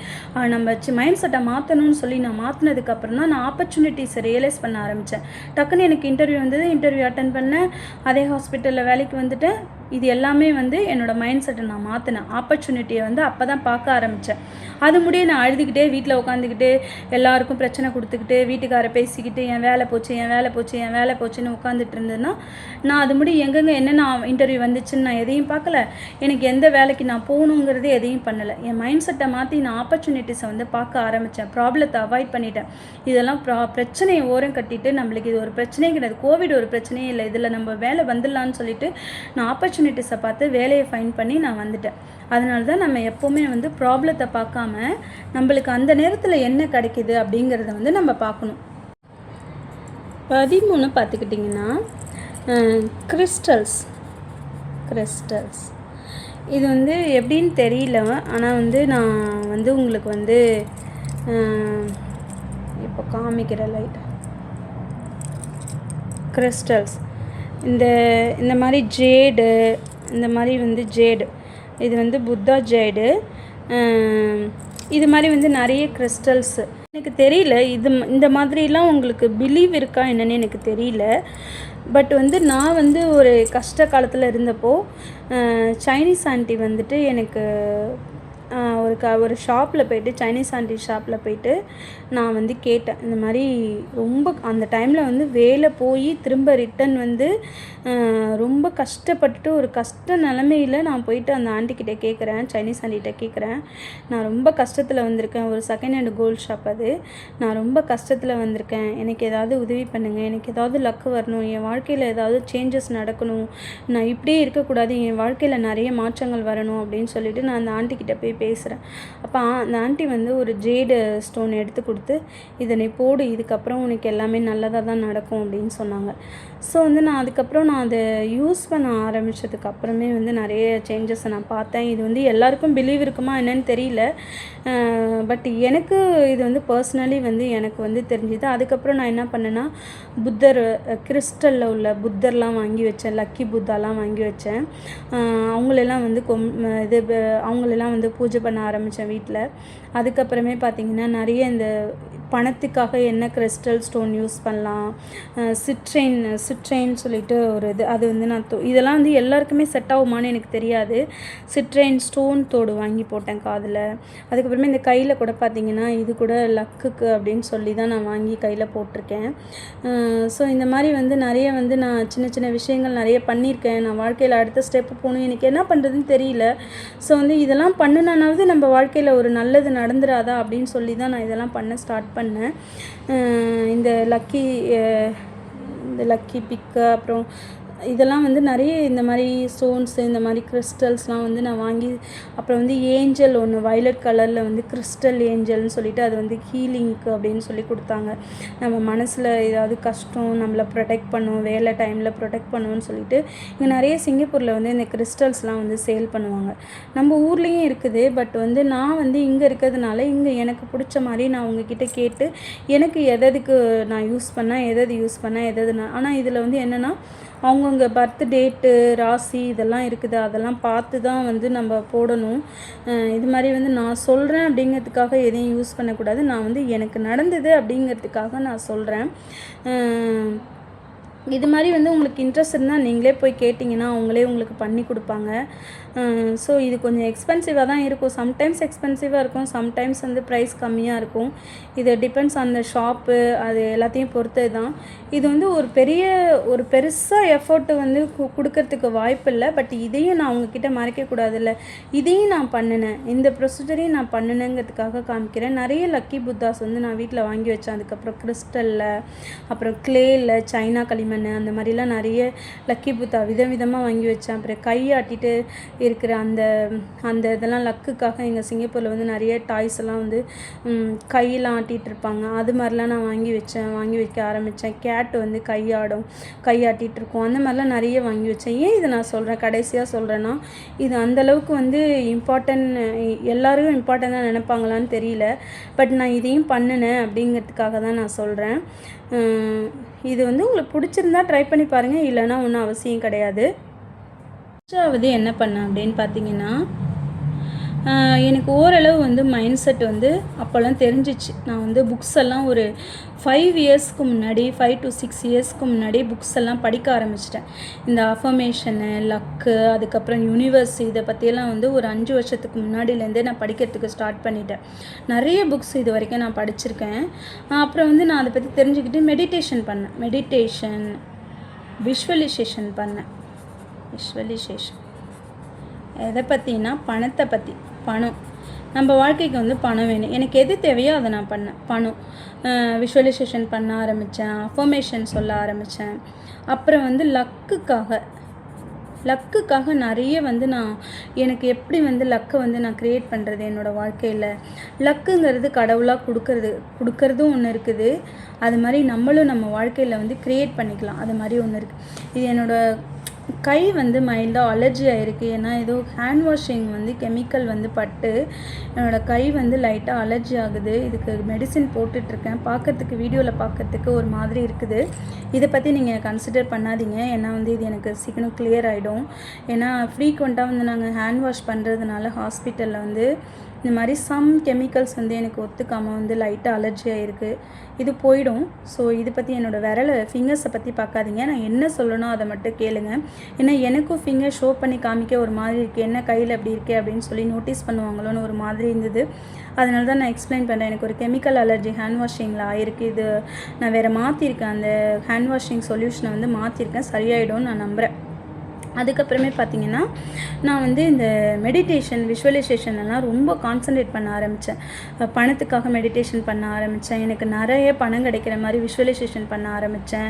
நம்ம மைண்ட் செட்டை மாற்றணும்னு சொல்லி நான் மாற்றினதுக்கப்புறம் தான் நான் ஆப்பர்ச்சுனிட்டிஸை ரியலைஸ் பண்ண ஆரம்பித்தேன். டக்குன்னு எனக்கு இன்டர்வியூ வந்தது, இன்டர்வியூ அட்டன் பண்ணேன், அதே ஹாஸ்பிட்டலில் வேலைக்கு வந்துட்டேன். இது எல்லாமே வந்து என்னோடய மைண்ட் செட்டை நான் மாற்றினேன். ஆப்பர்ச்சுனிட்டியை வந்து அப்போ தான் பார்க்க ஆரம்பித்தேன். அது முடிய நான் அழுதுகிட்டே வீட்டில் உட்காந்துக்கிட்டு எல்லாருக்கும் பிரச்சனை கொடுத்துக்கிட்டு வீட்டுக்காரை பேசிக்கிட்டு என் வேலை போச்சுன்னு உட்காந்துட்டு இருந்தேன்னா, நான் அது முடிய எங்கெங்கே என்னென்ன இன்டர்வியூ வந்துச்சுன்னு நான் எதையும் பார்க்கல, எனக்கு எந்த வேலைக்கு நான் போகணுங்கிறது எதையும் பண்ணலை. என் மைண்ட் செட்டை மாற்றி நான் ஆப்பர்ச்சுனிட்டிஸை வந்து பார்க்க ஆரம்பித்தேன். ப்ராப்ளத்தை அவாய்ட் பண்ணிட்டேன். இதெல்லாம் பிரச்சனையை ஓரம் கட்டிட்டு நம்மளுக்கு இது ஒரு பிரச்சனையே கிடையாது, கோவிட் ஒரு பிரச்சனையே இல்லை, இதில் நம்ம வேலை வந்துடலான்னு சொல்லிட்டு நான் ஆப்பர்ச்சுனிட்டிஸை பார்த்து வேலையை ஃபைன் பண்ணி நான் வந்துட்டேன். அதனால தான் நம்ம எப்போவுமே வந்து ப்ராப்ளத்தை பார்க்காம நம்மளுக்கு அந்த நேரத்தில் என்ன கிடைக்கிது அப்படிங்கிறத வந்து நம்ம பார்க்கணும். 13 பார்த்துக்கிட்டிங்கன்னா கிறிஸ்டல்ஸ். இது வந்து எப்படின்னு தெரியல, ஆனால் வந்து நான் வந்து உங்களுக்கு வந்து இப்போ காமிக்கிற லைட் கிறிஸ்டல்ஸ், இந்த மாதிரி ஜேடு, இந்த மாதிரி வந்து ஜேடு, இது வந்து புத்தா ஜேடு, இது மாதிரி வந்து நிறைய கிறிஸ்டல்ஸு எனக்கு தெரியல. இந்த மாதிரிலாம் உங்களுக்கு பிலீவ் இருக்கா என்னன்னு எனக்கு தெரியல. பட் வந்து நான் வந்து ஒரு கஷ்ட காலத்தில் இருந்தப்போ சைனீஸ் ஆண்டி வந்துட்டு எனக்கு ஒரு ஷாப்பில் போய்ட்டு சைனீஸ் ஆண்டி ஷாப்பில் போய்ட்டு நான் வந்து கேட்டேன். இந்த மாதிரி ரொம்ப அந்த டைமில் வந்து வேலை போய் திரும்ப ரிட்டன் வந்து ரொம்ப கஷ்டப்பட்டுட்டு ஒரு கஷ்ட நிலமையில் நான் போயிட்டு அந்த ஆண்டிக்கிட்ட கேட்குறேன், சைனீஸ் ஆண்டிகிட்ட கேட்குறேன். நான் ரொம்ப கஷ்டத்தில் வந்திருக்கேன். ஒரு செகண்ட் ஹேண்ட் கோல்டு ஷாப் அது. நான் ரொம்ப கஷ்டத்தில் வந்திருக்கேன். எனக்கு ஏதாவது உதவி பண்ணுங்கள். எனக்கு ஏதாவது லக்கு வரணும். என் வாழ்க்கையில் ஏதாவது சேஞ்சஸ் நடக்கணும். நான் இப்படியே இருக்கக்கூடாது. என் வாழ்க்கையில் நிறைய மாற்றங்கள் வரணும் அப்படின்னு சொல்லிட்டு நான் அந்த ஆண்டிக்கிட்ட போய் பேசுகிறேன். அப்போ அந்த ஆண்டி வந்து ஒரு ஜேடு ஸ்டோன் எடுத்து கொடுத்து, இதை நீ போடு, இதுக்கப்புறம் உனக்கு எல்லாமே நல்லதாக தான் நடக்கும் அப்படின்னு சொன்னாங்க. ஸோ வந்து நான் அதுக்கப்புறம் நான் அதை யூஸ் பண்ண ஆரம்பித்ததுக்கு அப்புறமே வந்து நிறைய சேஞ்சஸை நான் பார்த்தேன். இது வந்து எல்லாருக்கும் பிலீவ் இருக்குமா என்னன்னு தெரியல. பட் எனக்கு இது வந்து பர்சனலி வந்து எனக்கு வந்து தெரிஞ்சுது. அதுக்கப்புறம் நான் என்ன பண்ணேன்னா, புத்தர் கிறிஸ்டலில் உள்ள புத்தர்லாம் வாங்கி வச்சேன். லக்கி புத்தாலாம் வாங்கி வச்சேன். அவங்களெல்லாம் வந்து அவங்களெல்லாம் வந்து பூஜை பண்ண ஆரம்பித்தேன் வீட்டில். அதுக்கப்புறமே பார்த்திங்கன்னா நிறைய இந்த பணத்துக்காக என்ன கிறிஸ்டல் ஸ்டோன் யூஸ் பண்ணலாம், சிட்ரெயின் சொல்லிட்டு ஒரு இது, அது வந்து நான் இதெல்லாம் வந்து எல்லாருக்குமே செட் ஆகுமான்னு எனக்கு தெரியாது. சிட்ரெயின் ஸ்டோன் தோடு வாங்கி போட்டேன் காதில். அதுக்கப்புறமே இந்த கையில் கூட பார்த்திங்கன்னா இது கூட லக்குக்கு அப்படின்னு சொல்லி தான் நான் வாங்கி கையில் போட்டிருக்கேன். ஸோ இந்த மாதிரி வந்து நிறைய வந்து நான் சின்ன சின்ன விஷயங்கள் நிறைய பண்ணியிருக்கேன். நான் வாழ்க்கையில் அடுத்த ஸ்டெப்பு போகணும், எனக்கு என்ன பண்ணுறதுன்னு தெரியல. ஸோ வந்து இதெல்லாம் பண்ணுனானாவது நம்ம வாழ்க்கையில் ஒரு நல்லது நடந்துடாதா அப்படின்னு சொல்லி தான் நான் இதெல்லாம் பண்ண ஸ்டார்ட் பண்ணேன். இந்த லக்கி பிக்கு அப்புறம் இதெல்லாம் வந்து நிறைய இந்த மாதிரி ஸ்டோன்ஸு, இந்த மாதிரி கிறிஸ்டல்ஸ்லாம் வந்து நான் வாங்கி, அப்புறம் வந்து ஏஞ்சல் ஒன்று வயலட் கலரில் வந்து கிறிஸ்டல் ஏஞ்சல்னு சொல்லிட்டு அது வந்து ஹீலிங்க்கு அப்படின்னு சொல்லி கொடுத்தாங்க. நம்ம மனசில் ஏதாவது கஷ்டம் நம்மளை ப்ரொடெக்ட் பண்ணும், வேலை டைமில் ப்ரொடெக்ட் பண்ணுவோன்னு சொல்லிட்டு இங்கே நிறைய சிங்கப்பூரில் வந்து இந்த கிறிஸ்டல்ஸ்லாம் வந்து சேல் பண்ணுவாங்க. நம்ம ஊர்லேயும் இருக்குது. பட் வந்து நான் வந்து இங்கே இருக்கிறதுனால இங்கே எனக்கு பிடிச்ச மாதிரி நான் உங்ககிட்ட கேட்டு எனக்கு எதுக்கு நான் யூஸ் பண்ணேன், யூஸ் பண்ணேன் ஆனால் இதில் வந்து என்னென்னா அவங்கவுங்க பர்த் டேட்டு, ராசி இதெல்லாம் இருக்குது. அதெல்லாம் பார்த்து தான் வந்து நம்ம போடணும். இது மாதிரி வந்து நான் சொல்கிறேன் அப்படிங்கிறதுக்காக எதையும் யூஸ் பண்ணக்கூடாது. நான் வந்து எனக்கு நடந்தது அப்படிங்கிறதுக்காக நான் சொல்கிறேன். இது மாதிரி வந்து உங்களுக்கு இன்ட்ரெஸ்ட் இருந்தால் நீங்களே போய் கேட்டிங்கன்னா அவங்களே உங்களுக்கு பண்ணி கொடுப்பாங்க. ஸோ இது கொஞ்சம் எக்ஸ்பென்சிவாக தான் இருக்கும். சம்டைம்ஸ் எக்ஸ்பென்சிவாக இருக்கும், சம்டைம்ஸ் வந்து ப்ரைஸ் கம்மியாக இருக்கும். இது டிபெண்ட்ஸ் ஆன் த ஷாப்பு, அது எல்லாத்தையும் பொறுத்து தான். இது வந்து ஒரு பெருசாக எஃபோர்ட்டு வந்து கொடுக்கறதுக்கு வாய்ப்பு இல்லை. பட் இதையும் நான் உங்ககிட்ட மறைக்கக்கூடாதுல்ல, இதையும் நான் பண்ணினேன், இந்த ப்ரொசீஜரையும் நான் பண்ணினேங்கிறதுக்காக காமிக்கிறேன். நிறைய லக்கி புத்தாஸ் வந்து நான் வீட்டில் வாங்கி வச்சேன். அதுக்கப்புறம் கிறிஸ்டலில், அப்புறம் கிளேயில், சைனா களிமண், அந்த மாதிரிலாம் நிறைய லக்கி புத்தா விதவிதமாக வாங்கி வச்சேன். அப்புறம் கையாட்டிட்டு இருக்கிற அந்த இதெல்லாம் லக்குக்காக எங்கள் சிங்கப்பூரில் வந்து நிறைய டாய்ஸ் எல்லாம் வந்து கையெல்லாம் ஆட்டிகிட்டு இருப்பாங்க. அது மாதிரிலாம் நான் வாங்கி வைக்க ஆரம்பித்தேன். கேட்டு வந்து கையாட்டிகிட்டு இருக்கும். அந்த மாதிரிலாம் நிறைய வாங்கி வச்சேன். ஏன் இதை நான் சொல்கிறேன், கடைசியாக சொல்கிறேன்னா, இது அந்தளவுக்கு வந்து எல்லாருக்கும் இம்பார்ட்டண்ட்டாக நினைப்பாங்களான்னு தெரியல. பட் நான் இதையும் பண்ணினேன் அப்படிங்கிறதுக்காக தான் நான் சொல்கிறேன். இது வந்து உங்களுக்கு பிடிச்சிருந்தா ட்ரை பண்ணி பாருங்கள், இல்லைன்னா ஒன்றும் அவசியம் கிடையாது. ஃபஸ்ட்டாவது என்ன பண்ணேன் அப்படின்னு பார்த்தீங்கன்னா, எனக்கு ஓரளவு வந்து மைண்ட் செட் வந்து அப்போல்லாம் தெரிஞ்சிச்சு. நான் வந்து புக்ஸ் எல்லாம் ஒரு 5 இயர்ஸ்க்கு முன்னாடி, 5 to 6 இயர்ஸ்க்கு முன்னாடி புக்ஸ் எல்லாம் படிக்க ஆரம்பிச்சிட்டேன். இந்த அஃபர்மேஷனு, லக்கு, அதுக்கப்புறம் யூனிவர்ஸ், இதை பற்றியெல்லாம் வந்து ஒரு 5 வருஷத்துக்கு முன்னாடியிலேருந்தே நான் படிக்கிறதுக்கு ஸ்டார்ட் பண்ணிட்டேன். நிறைய புக்ஸ் இது வரைக்கும் நான் படிச்சிருக்கேன். அப்புறம் வந்து நான் அதை பற்றி தெரிஞ்சுக்கிட்டு மெடிடேஷன், விஷுவலைசேஷன் பண்ணேன். எதை பற்றினா பணத்தை பற்றி. பணம், நம்ம வாழ்க்கைக்கு வந்து பணம் வேணும். எனக்கு எது தேவையோ அதை நான் பண்ணேன். பணம், விஷுவலைசேஷன் பண்ண ஆரம்பித்தேன், அஃபர்மேஷன் சொல்ல ஆரம்பித்தேன். அப்புறம் வந்து லக்குக்காக நிறைய வந்து எனக்கு எப்படி வந்து லக்கை வந்து நான் க்ரியேட் பண்ணுறது என்னோடய வாழ்க்கையில். லக்குங்கிறது கடவுளாக கொடுக்கறதும் ஒன்று இருக்குது. அது மாதிரி நம்மளும் நம்ம வாழ்க்கையில் வந்து க்ரியேட் பண்ணிக்கலாம். அது மாதிரி ஒன்று இருக்குது. இது என்னோடய கை வந்து மைல்டாக அலர்ஜி ஆகிருக்கு. ஏன்னா ஏதோ ஹேண்ட் வாஷிங் வந்து கெமிக்கல் வந்து பட்டு என்னோடய கை வந்து லைட்டாக அலர்ஜி ஆகுது. இதுக்கு மெடிசின் போட்டுட்ருக்கேன். வீடியோவில் பார்க்கறதுக்கு ஒரு மாதிரி இருக்குது. இதை பற்றி நீங்கள் கன்சிடர் பண்ணாதீங்க. ஏன்னா வந்து இது எனக்கு சீக்கிரம் கிளியர் ஆகிடும். ஏன்னா ஃப்ரீக்வெண்ட்டாக வந்து நாங்கள் ஹேண்ட் வாஷ் பண்ணுறதுனால ஹாஸ்பிட்டலில் வந்து இந்த மாதிரி சம் கெமிக்கல்ஸ் வந்து எனக்கு ஒத்துக்காமல் வந்து லைட்டாக அலர்ஜி ஆகிருக்கு. இது போயிடும். ஸோ இதை பற்றி ஃபிங்கர்ஸை பற்றி பார்க்காதீங்க. நான் என்ன சொல்லணும் அதை மட்டும் கேளுங்க. ஏன்னா எனக்கும் ஃபிங்கர் ஷோ பண்ணி காமிக்க ஒரு மாதிரி இருக்குது, என்ன கையில் அப்படி இருக்கே அப்படின்னு சொல்லி நோட்டீஸ் பண்ணுவாங்களோன்னு ஒரு மாதிரி இருந்தது. அதனால தான் நான் எக்ஸ்பிளைன் பண்ணுறேன். எனக்கு ஒரு கெமிக்கல் அலர்ஜி ஹேண்ட் வாஷிங்கில் ஆயிருக்கு. இது நான் வேறு மாற்றிருக்கேன், அந்த ஹேண்ட் வாஷிங் சொல்யூஷனை வந்து மாற்றிருக்கேன், சரியாயிடும்னு நான் நம்புகிறேன். அதுக்கப்புறமே பார்த்திங்கன்னா நான் வந்து இந்த மெடிடேஷன் விஷுவலைசேஷன் எல்லாம் ரொம்ப கான்சன்ட்ரேட் பண்ண ஆரம்பித்தேன். பணத்துக்காக மெடிடேஷன் பண்ண ஆரம்பித்தேன். எனக்கு நிறைய பணம் கிடைக்கிற மாதிரி விஷுவலைசேஷன் பண்ண ஆரம்பித்தேன்.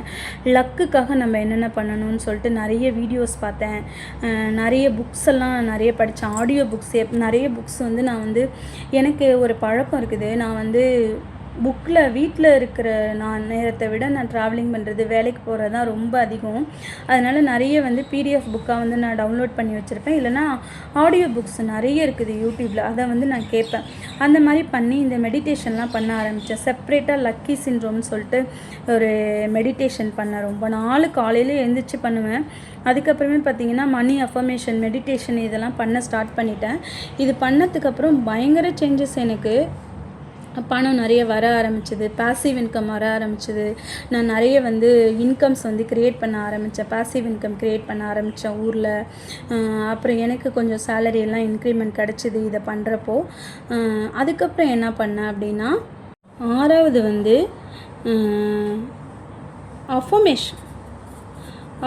லக்குக்காக நம்ம என்னென்ன பண்ணணும்னு சொல்லிட்டு நிறைய வீடியோஸ் பார்த்தேன். நிறைய புக்ஸ் எல்லாம் நிறைய படித்தேன், ஆடியோ புக்ஸ். நிறைய புக்ஸ் வந்து நான் வந்து எனக்கு ஒரு பழக்கம் இருக்குது. நான் வந்து வீட்டில் இருக்கிற நேரத்தை விட நான் ட்ராவலிங் பண்ணுறது, வேலைக்கு போகிறது தான் ரொம்ப அதிகம். அதனால் நிறைய வந்து பிடிஎஃப் புக்காக வந்து நான் டவுன்லோட் பண்ணி வச்சுருப்பேன். இல்லைனா ஆடியோ புக்ஸ் நிறைய இருக்குது யூடியூப்பில், அதை வந்து நான் கேட்பேன். அந்த மாதிரி பண்ணி இந்த மெடிடேஷன்லாம் பண்ண ஆரம்பித்தேன். செப்ரேட்டாக லக்கி சிண்ட்ரோம்னு சொல்லிட்டு ஒரு மெடிடேஷன் பண்ணேன். ரொம்ப நாள் காலையில் எழுந்திரிச்சு பண்ணுவேன். அதுக்கப்புறமே பார்த்திங்கன்னா மணி அஃபர்மேஷன் மெடிடேஷன் இதெல்லாம் பண்ண ஸ்டார்ட் பண்ணிட்டேன். இது பண்ணதுக்கப்புறம் பயங்கர சேஞ்சஸ். எனக்கு பணம் நிறைய வர ஆரம்பிச்சிது, பேசிவ் இன்கம் வர ஆரம்பிச்சிது. நான் நிறைய வந்து இன்கம்ஸ் வந்து க்ரியேட் பண்ண ஆரம்பித்தேன், பேசிவ் இன்கம் க்ரியேட் பண்ண ஆரம்பித்தேன் ஊரில். அப்புறம் எனக்கு கொஞ்சம் சேலரி எல்லாம் இன்க்ரிமெண்ட் கிடச்சிது இதை பண்ணுறப்போ. அதுக்கப்புறம் என்ன பண்ணேன் அப்படின்னா, 6வது வந்து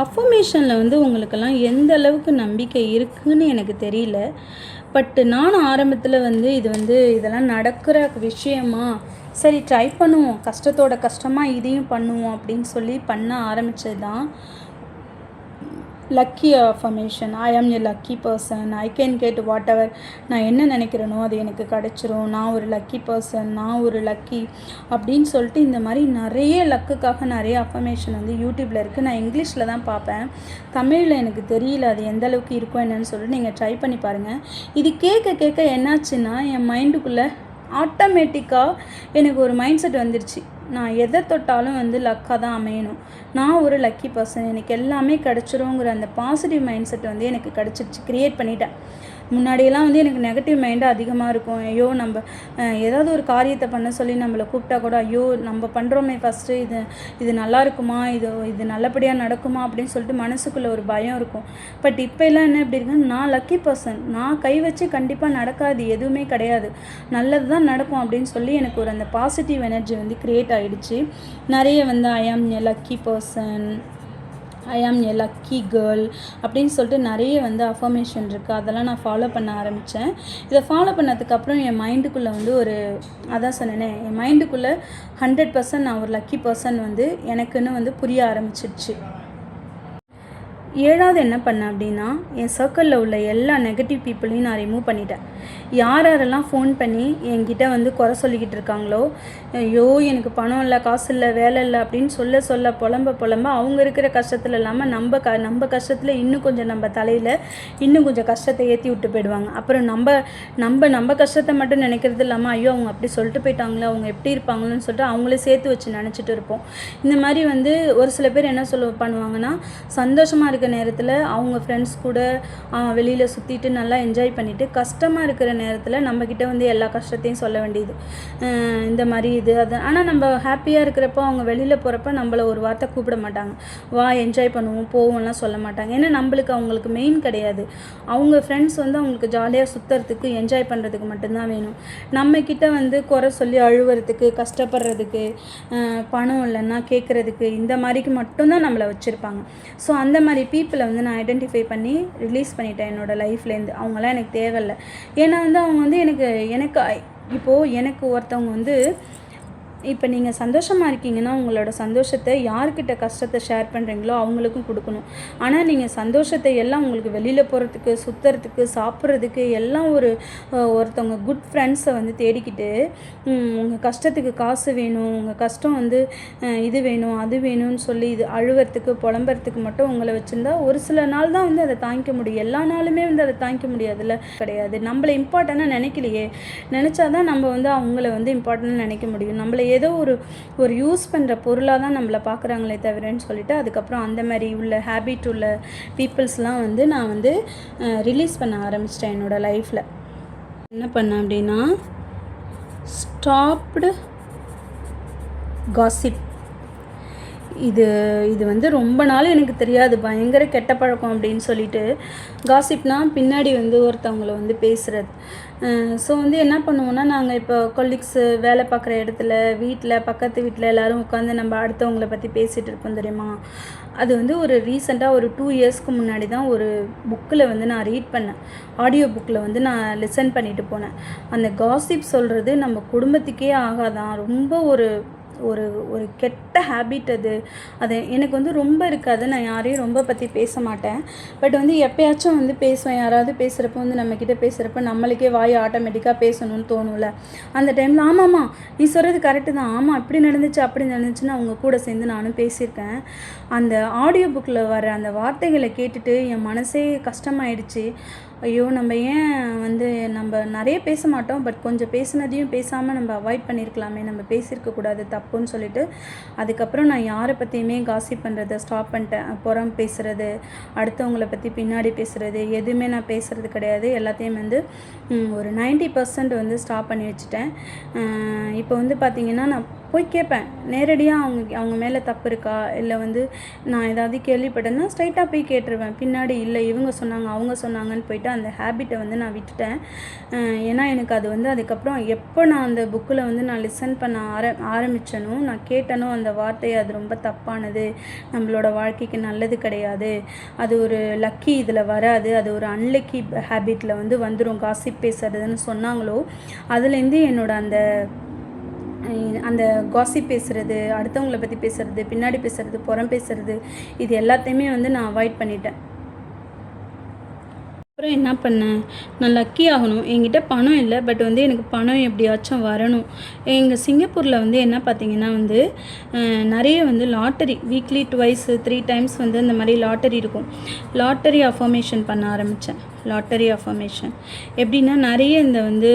அஃபர்மேஷனில் வந்து உங்களுக்கெல்லாம் எந்த அளவுக்கு நம்பிக்கை இருக்குதுன்னு எனக்கு தெரியல. பட் நானும் ஆரம்பத்தில் வந்து இதெல்லாம் நடக்கிற விஷயமா, சரி ட்ரை பண்ணுவோம், கஷ்டத்தோட கஷ்டமாக இதையும் பண்ணுவோம் அப்படின்னு சொல்லி பண்ண ஆரம்பித்தது தான் lucky affirmation. I am a lucky person, I can get whatever. நான் என்ன நினைக்கிறேனோ அது எனக்கு கிடச்சிரும், நான் ஒரு லக்கி பர்சன், நான் ஒரு லக்கி அப்படின்னு சொல்லிட்டு இந்த மாதிரி நிறைய லக்குக்காக நிறைய அஃபர்மேஷன் வந்து யூடியூப்பில் இருக்குது. நான் இங்கிலீஷில் தான் பார்ப்பேன், தமிழில் எனக்கு தெரியல அது எந்த அளவுக்கு இருக்கும் என்னன்னு சொல்லிட்டு நீங்கள் ட்ரை பண்ணி பாருங்கள். இது கேட்க என்னாச்சுன்னா என் மைண்டுக்குள்ளே ஆட்டோமேட்டிக்காக எனக்கு ஒரு மைண்ட் செட் வந்துருச்சு. நான் எதை தொட்டாலும் வந்து லக்காக தான் அமையணும், நான் ஒரு லக்கி பர்சன், எனக்கு எல்லாமே கிடச்சிருங்கிற அந்த பாசிட்டிவ் மைண்ட் செட் வந்து எனக்கு கிடச்சிருச்சு, க்ரியேட் பண்ணிட்டேன். முன்னாடியெல்லாம் வந்து எனக்கு நெகட்டிவ் மைண்டு அதிகமாக இருக்கும். ஐயோ நம்ம ஏதாவது ஒரு காரியத்தை பண்ண சொல்லி நம்மளை கூப்பிட்டா கூட, ஐயோ நம்ம பண்ணுறோமே ஃபஸ்ட்டு இது நல்லா இருக்குமா, இது நல்லபடியாக நடக்குமா அப்படின்னு சொல்லிட்டு மனசுக்குள்ளே ஒரு பயம் இருக்கும். பட் இப்போ எல்லாம் என்ன எப்படி இருக்குன்னா, நான் லக்கி பர்சன், நான் கை வச்சு கண்டிப்பாக நடக்காது எதுவுமே கிடையாது, நல்லது தான் நடக்கும் அப்படின்னு சொல்லி எனக்கு ஒரு அந்த பாசிட்டிவ் எனர்ஜி வந்து க்ரியேட் ஆகிடுச்சு. நிறைய வந்து ஐ am a lucky person, I am a lucky girl அப்படின்னு சொல்லிட்டு நிறைய வந்து அஃபர்மேஷன் இருக்குது. அதெல்லாம் நான் ஃபாலோ பண்ண ஆரம்பித்தேன். இதை ஃபாலோ பண்ணதுக்கப்புறம் என் மைண்டுக்குள்ளே வந்து அதான் சொன்னேனே, என் மைண்டுக்குள்ளே 100% நான் ஒரு லக்கி பர்சன் வந்து எனக்குன்னு வந்து புரிய ஆரம்பிச்சிடுச்சு. 7வது என்ன பண்ணேன் அப்படின்னா, என் சர்க்கிளில் உள்ள எல்லா நெகட்டிவ் பீப்புளையும் நான் ரிமூவ் பண்ணிட்டேன். யாரெல்லாம் ஃபோன் பண்ணி என்கிட்ட வந்து குறை சொல்லிக்கிட்டு இருக்காங்களோ, ஐயோ எனக்கு பணம் இல்லை, காசு இல்லை, வேலை இல்லை அப்படின்னு சொல்ல புலம்ப அவங்க இருக்கிற கஷ்டத்தில் இல்லாமல் நம்ம கஷ்டத்தில் இன்னும் கொஞ்சம் நம்ம தலையில் இன்னும் கொஞ்சம் கஷ்டத்தை ஏற்றி விட்டு போயிடுவாங்க. அப்புறம் நம்ம கஷ்டத்தை மட்டும் நினைக்கிறது இல்லாமல், ஐயோ அவங்க அப்படி சொல்லிட்டு போயிட்டாங்களே, அவங்க எப்படி இருப்பாங்களோன்னு சொல்லிட்டு அவங்களே சேர்த்து வச்சு நினச்சிட்டு இருப்போம். இந்த மாதிரி வந்து ஒரு சில பேர் என்ன பண்ணுவாங்கன்னா, சந்தோஷமாக இருக்க நேரத்தில் அவங்க ஃப்ரெண்ட்ஸ் கூட வெளியில் சுற்றிட்டு நல்லா என்ஜாய் பண்ணிவிட்டு, கஷ்டமாக இருக்கிற நேரத்தில் நம்மக்கிட்ட வந்து எல்லா கஷ்டத்தையும் சொல்ல வேண்டியது, இந்த மாதிரி இது அது. ஆனால் நம்ம ஹாப்பியாக இருக்கிறப்போ அவங்க வெளியில் போகிறப்ப நம்மளை ஒரு வார்த்தை கூப்பிட மாட்டாங்க, வா என்ஜாய் பண்ணுவோம் போவோம்லாம் சொல்ல மாட்டாங்க. ஏன்னா அவங்களுக்கு மெயின் கிடையாது. அவங்க ஃப்ரெண்ட்ஸ் வந்து அவங்களுக்கு ஜாலியாக சுற்றுறதுக்கு என்ஜாய் பண்ணுறதுக்கு மட்டும்தான் வேணும். நம்மக்கிட்ட வந்து குறை சொல்லி அழுவுறதுக்கு, கஷ்டப்படுறதுக்கு, பணம் இல்லைன்னா கேட்குறதுக்கு, இந்த மாதிரிக்கு மட்டும்தான் நம்மளை வச்சுருப்பாங்க. ஸோ அந்த மாதிரி பீப்புளை வந்து நான் ஐடென்டிஃபை பண்ணி ரிலீஸ் பண்ணிட்டேன் என்னோடய லைஃப்லேருந்து. அவங்களாம் எனக்கு தேவையில்லை. ஏன்னா வந்து அவங்க வந்து எனக்கு இப்போது எனக்கு ஒருத்தவங்க வந்து, இப்போ நீங்கள் சந்தோஷமாக இருக்கீங்கன்னா உங்களோட சந்தோஷத்தை யார்கிட்ட கஷ்டத்தை ஷேர் பண்ணுறீங்களோ அவங்களுக்கும் கொடுக்கணும். ஆனால் நீங்கள் சந்தோஷத்தை எல்லாம் உங்களுக்கு வெளியில் போகிறதுக்கு, சுற்றுறதுக்கு, சாப்பிட்றதுக்கு எல்லாம் ஒருத்தவங்க குட் ஃப்ரெண்ட்ஸை வந்து தேடிக்கிட்டு, உங்கள் கஷ்டத்துக்கு காசு வேணும், உங்கள் கஷ்டம் வந்து இது வேணும் அது வேணும்னு சொல்லி இது அழுவறதுக்கு புலம்புறதுக்கு மட்டும் உங்களை வச்சுருந்தா ஒரு சில நாள் தான் வந்து அதை தாங்கிக்க முடியும். எல்லா நாளுமே வந்து அதை தாங்கிக்க முடியாதுல்ல, கிடையாது. நம்மளை இம்பார்ட்டண்ட்டாக நினைக்கலையே, நினச்சாதான் நம்ம வந்து அவங்கள வந்து இம்பார்ட்டண்ட்டாக நினைக்க முடியும். நம்மளை ஏதோ ஒரு யூஸ் பண்ணுற பொருளாக தான் நம்மளை பார்க்குறாங்களே தவிரன்னு சொல்லிட்டு, அதுக்கப்புறம் அந்த மாதிரி உள்ள ஹேபிட் உள்ள பீப்புள்ஸ்லாம் வந்து நான் வந்து ரிலீஸ் பண்ண ஆரம்பிச்சிட்டேன் என்னோடய லைஃப்பில். என்ன பண்ணேன் அப்படின்னா, ஸ்டாப்டு காசிப். இது இது வந்து ரொம்ப நாள் எனக்கு தெரியாது, பயங்கர கெட்ட பழக்கம் அப்படின்னு சொல்லிட்டு. காசிப்னால் பின்னாடி வந்து ஒருத்தவங்கள வந்து பேசுகிறது. ஸோ வந்து என்ன பண்ணுவோன்னா, நாங்கள் இப்போ கொலீக்ஸு வேலை பார்க்குற இடத்துல, வீட்டில் பக்கத்து வீட்டில் எல்லோரும் உட்காந்து நம்ம அடுத்தவங்கள பற்றி பேசிகிட்டு இருப்போம் தெரியுமா. அது வந்து ஒரு ரீசெண்டாக ஒரு 2 இயர்ஸ்க்கு முன்னாடி தான் ஒரு புக்கில் வந்து நான் ரீட் பண்ணேன். ஆடியோ புக்கில் வந்து நான் லிசன் பண்ணிட்டு போனேன். அந்த காசிப் சொல்கிறது நம்ம குடும்பத்துக்கே ஆகாதான், ரொம்ப ஒரு ஒரு ஒரு கெட்ட ஹேபிட் அது. அது எனக்கு வந்து ரொம்ப இருக்காது, நான் யாரையும் ரொம்ப பற்றி பேச மாட்டேன். பட் வந்து எப்போயாச்சும் வந்து பேசுவேன், யாராவது பேசுகிறப்ப வந்து நம்மக்கிட்ட பேசுகிறப்ப நம்மளுக்கே வாய் ஆட்டோமேட்டிக்காக பேசணும்னு தோணும்ல. அந்த டைமில் ஆமாம்மா நீ சொல்கிறது கரெக்டு தான், ஆமாம் இப்படி நடந்துச்சு அப்படி நடந்துச்சுன்னு அவங்க கூட சேர்ந்து நானும் பேசியிருக்கேன். அந்த ஆடியோ புக்கில் வர அந்த வார்த்தைகளை கேட்டுட்டு என் மனசே கஷ்டமாயிடுச்சு. ஐயோ நம்ம ஏன் வந்து நம்ம நிறைய பேச மாட்டோம், பட் கொஞ்சம் பேசுனதையும் பேசாமல் நம்ம அவாய்ட் பண்ணியிருக்கலாமே, நம்ம பேசியிருக்கக்கூடாது தப்புன்னு சொல்லிட்டு அதுக்கப்புறம் நான் யாரை பற்றியுமே காசிப் பண்ணுறதை ஸ்டாப் பண்ணிட்டேன். புறம் பேசுகிறது, அடுத்தவங்கள பற்றி பின்னாடி பேசுகிறது, எதுவுமே நான் பேசுகிறது கிடையாது. எல்லாத்தையும் வந்து ஒரு 90% வந்து ஸ்டாப் பண்ணி வச்சுட்டேன். இப்போ வந்து பார்த்திங்கன்னா நான் போய் கேட்பேன் நேரடியாக, அவங்க மேலே தப்பு இருக்கா, இல்லை வந்து நான் ஏதாவது கேள்விப்பட்டேன்னா ஸ்ட்ரைட்டாக போய் கேட்டுருவேன். பின்னாடி இல்லை இவங்க சொன்னாங்க அவங்க சொன்னாங்கன்னு போயிட்டு அந்த ஹேபிட்டை வந்து நான் விட்டுட்டேன். ஏன்னா எனக்கு அது வந்து அதுக்கப்புறம் எப்போ நான் அந்த புக்கில் வந்து நான் லிசன் பண்ண ஆரம்பித்தனோ, நான் கேட்டனோ அந்த வார்த்தையை அது ரொம்ப தப்பானது, நம்மளோட வாழ்க்கைக்கு நல்லது கிடையாது, அது ஒரு லக்கி இதில் வராது, அது ஒரு அன்லக்கி ஹேபிட்டில் வந்து வந்துடும் காசிப் பேசுறதுன்னு சொன்னாங்களோ, அதுலேருந்து என்னோட அந்த காசிப் பேசுகிறது, அடுத்தவங்கள பற்றி பேசுகிறது, பின்னாடி பேசுகிறது, புறம் பேசுகிறது, இது எல்லாத்தையுமே வந்து நான் அவாய்ட் பண்ணிட்டேன். அப்புறம் என்ன பண்ணேன், நான் லக்கி ஆகணும். என்கிட்ட பணம் இல்லை, பட் வந்து எனக்கு பணம் எப்படியாச்சும் வரணும். எங்கள் சிங்கப்பூரில் வந்து என்ன பார்த்திங்கன்னா வந்து நிறைய வந்து லாட்டரி வீக்லி 2 3 டைம்ஸ் வந்து இந்த மாதிரி லாட்டரி இருக்கும். லாட்டரி அஃபர்மேஷன் பண்ண ஆரம்பித்தேன். லாட்டரி அஃபர்மேஷன் எப்படின்னா, நிறைய இந்த வந்து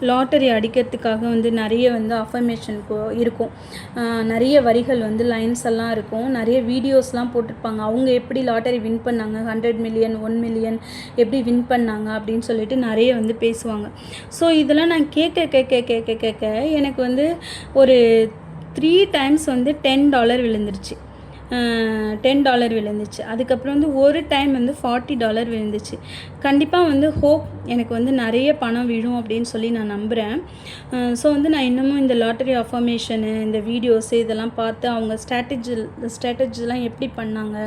லாட்டரி அடிக்கிறதுக்காக வந்து நிறைய வந்து அஃபர்மேஷன் இருக்கும். நிறைய வரிகள் வந்து லைன்ஸ் எல்லாம் இருக்கும். நிறைய வீடியோஸ்லாம் போட்டிருப்பாங்க. அவங்க எப்படி லாட்டரி வின் பண்ணாங்க, 100 மில்லியன் 1 மில்லியன் எப்படி வின் பண்ணாங்க அப்படின்னு சொல்லிட்டு நிறைய வந்து பேசுவாங்க. ஸோ இதெல்லாம் நான் கேட்க எனக்கு வந்து ஒரு 3 டைம்ஸ் வந்து $10 விழுந்துருச்சு. $10 விழுந்துச்சு. அதுக்கப்புறம் வந்து ஒரு டைம் வந்து $40 விழுந்துச்சு. கண்டிப்பாக வந்து ஹோப் எனக்கு வந்து நிறைய பணம் விழும் அப்படின்னு சொல்லி நான் நம்புகிறேன். ஸோ வந்து நான் இன்னமும் இந்த லாட்டரி அஃபர்மேஷனு, இந்த வீடியோஸு இதெல்லாம் பார்த்து அவங்க ஸ்ட்ராட்டஜிலாம் எப்படி பண்ணாங்க.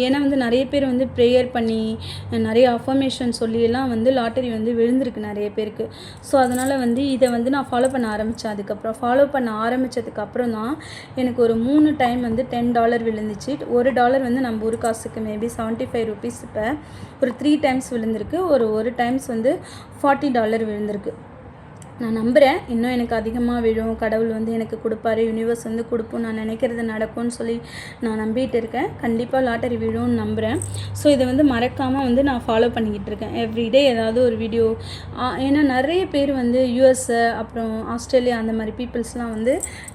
ஏன்னா வந்து நிறைய பேர் வந்து ப்ரேயர் பண்ணி நிறைய அஃபர்மேஷன் சொல்லியெல்லாம் வந்து லாட்டரி வந்து விழுந்திருக்கு நிறைய பேருக்கு. ஸோ அதனால் வந்து இதை வந்து நான் ஃபாலோ பண்ண ஆரம்பித்தேன். அதுக்கப்புறம் ஃபாலோ பண்ண ஆரம்பித்ததுக்கப்புறம் தான் எனக்கு ஒரு 3 டைம் வந்து $10 விழுந்துச்சு. $1 வந்து நம்ம ஊர் காசுக்கு மேபி 75 rupees. இப்போ ஒரு 3 டைம்ஸ் விழுந்திருக்கு. ஒரு டைம்ஸ் வந்து $40 விழுந்திருக்கு. நான் நம்புகிறேன் இன்னும் எனக்கு அதிகமாக விழும், கடவுள் வந்து எனக்கு கொடுப்பாரு, யூனிவர்ஸ் வந்து கொடுப்போம், நான் நினைக்கிறது நடக்கும்னு சொல்லி நான் நம்பிட்டு இருக்கேன். கண்டிப்பாக லாட்டரி விழும்னு நம்புகிறேன். ஸோ இதை வந்து மறக்காமல் வந்து நான் ஃபாலோ பண்ணிக்கிட்டு இருக்கேன். எவ்ரிடே ஏதாவது ஒரு வீடியோ. ஏன்னா நிறைய பேர் வந்து யூஎஸ்ஏ அப்புறம் ஆஸ்திரேலியா அந்த மாதிரி பீப்புள்ஸ்லாம் வந்து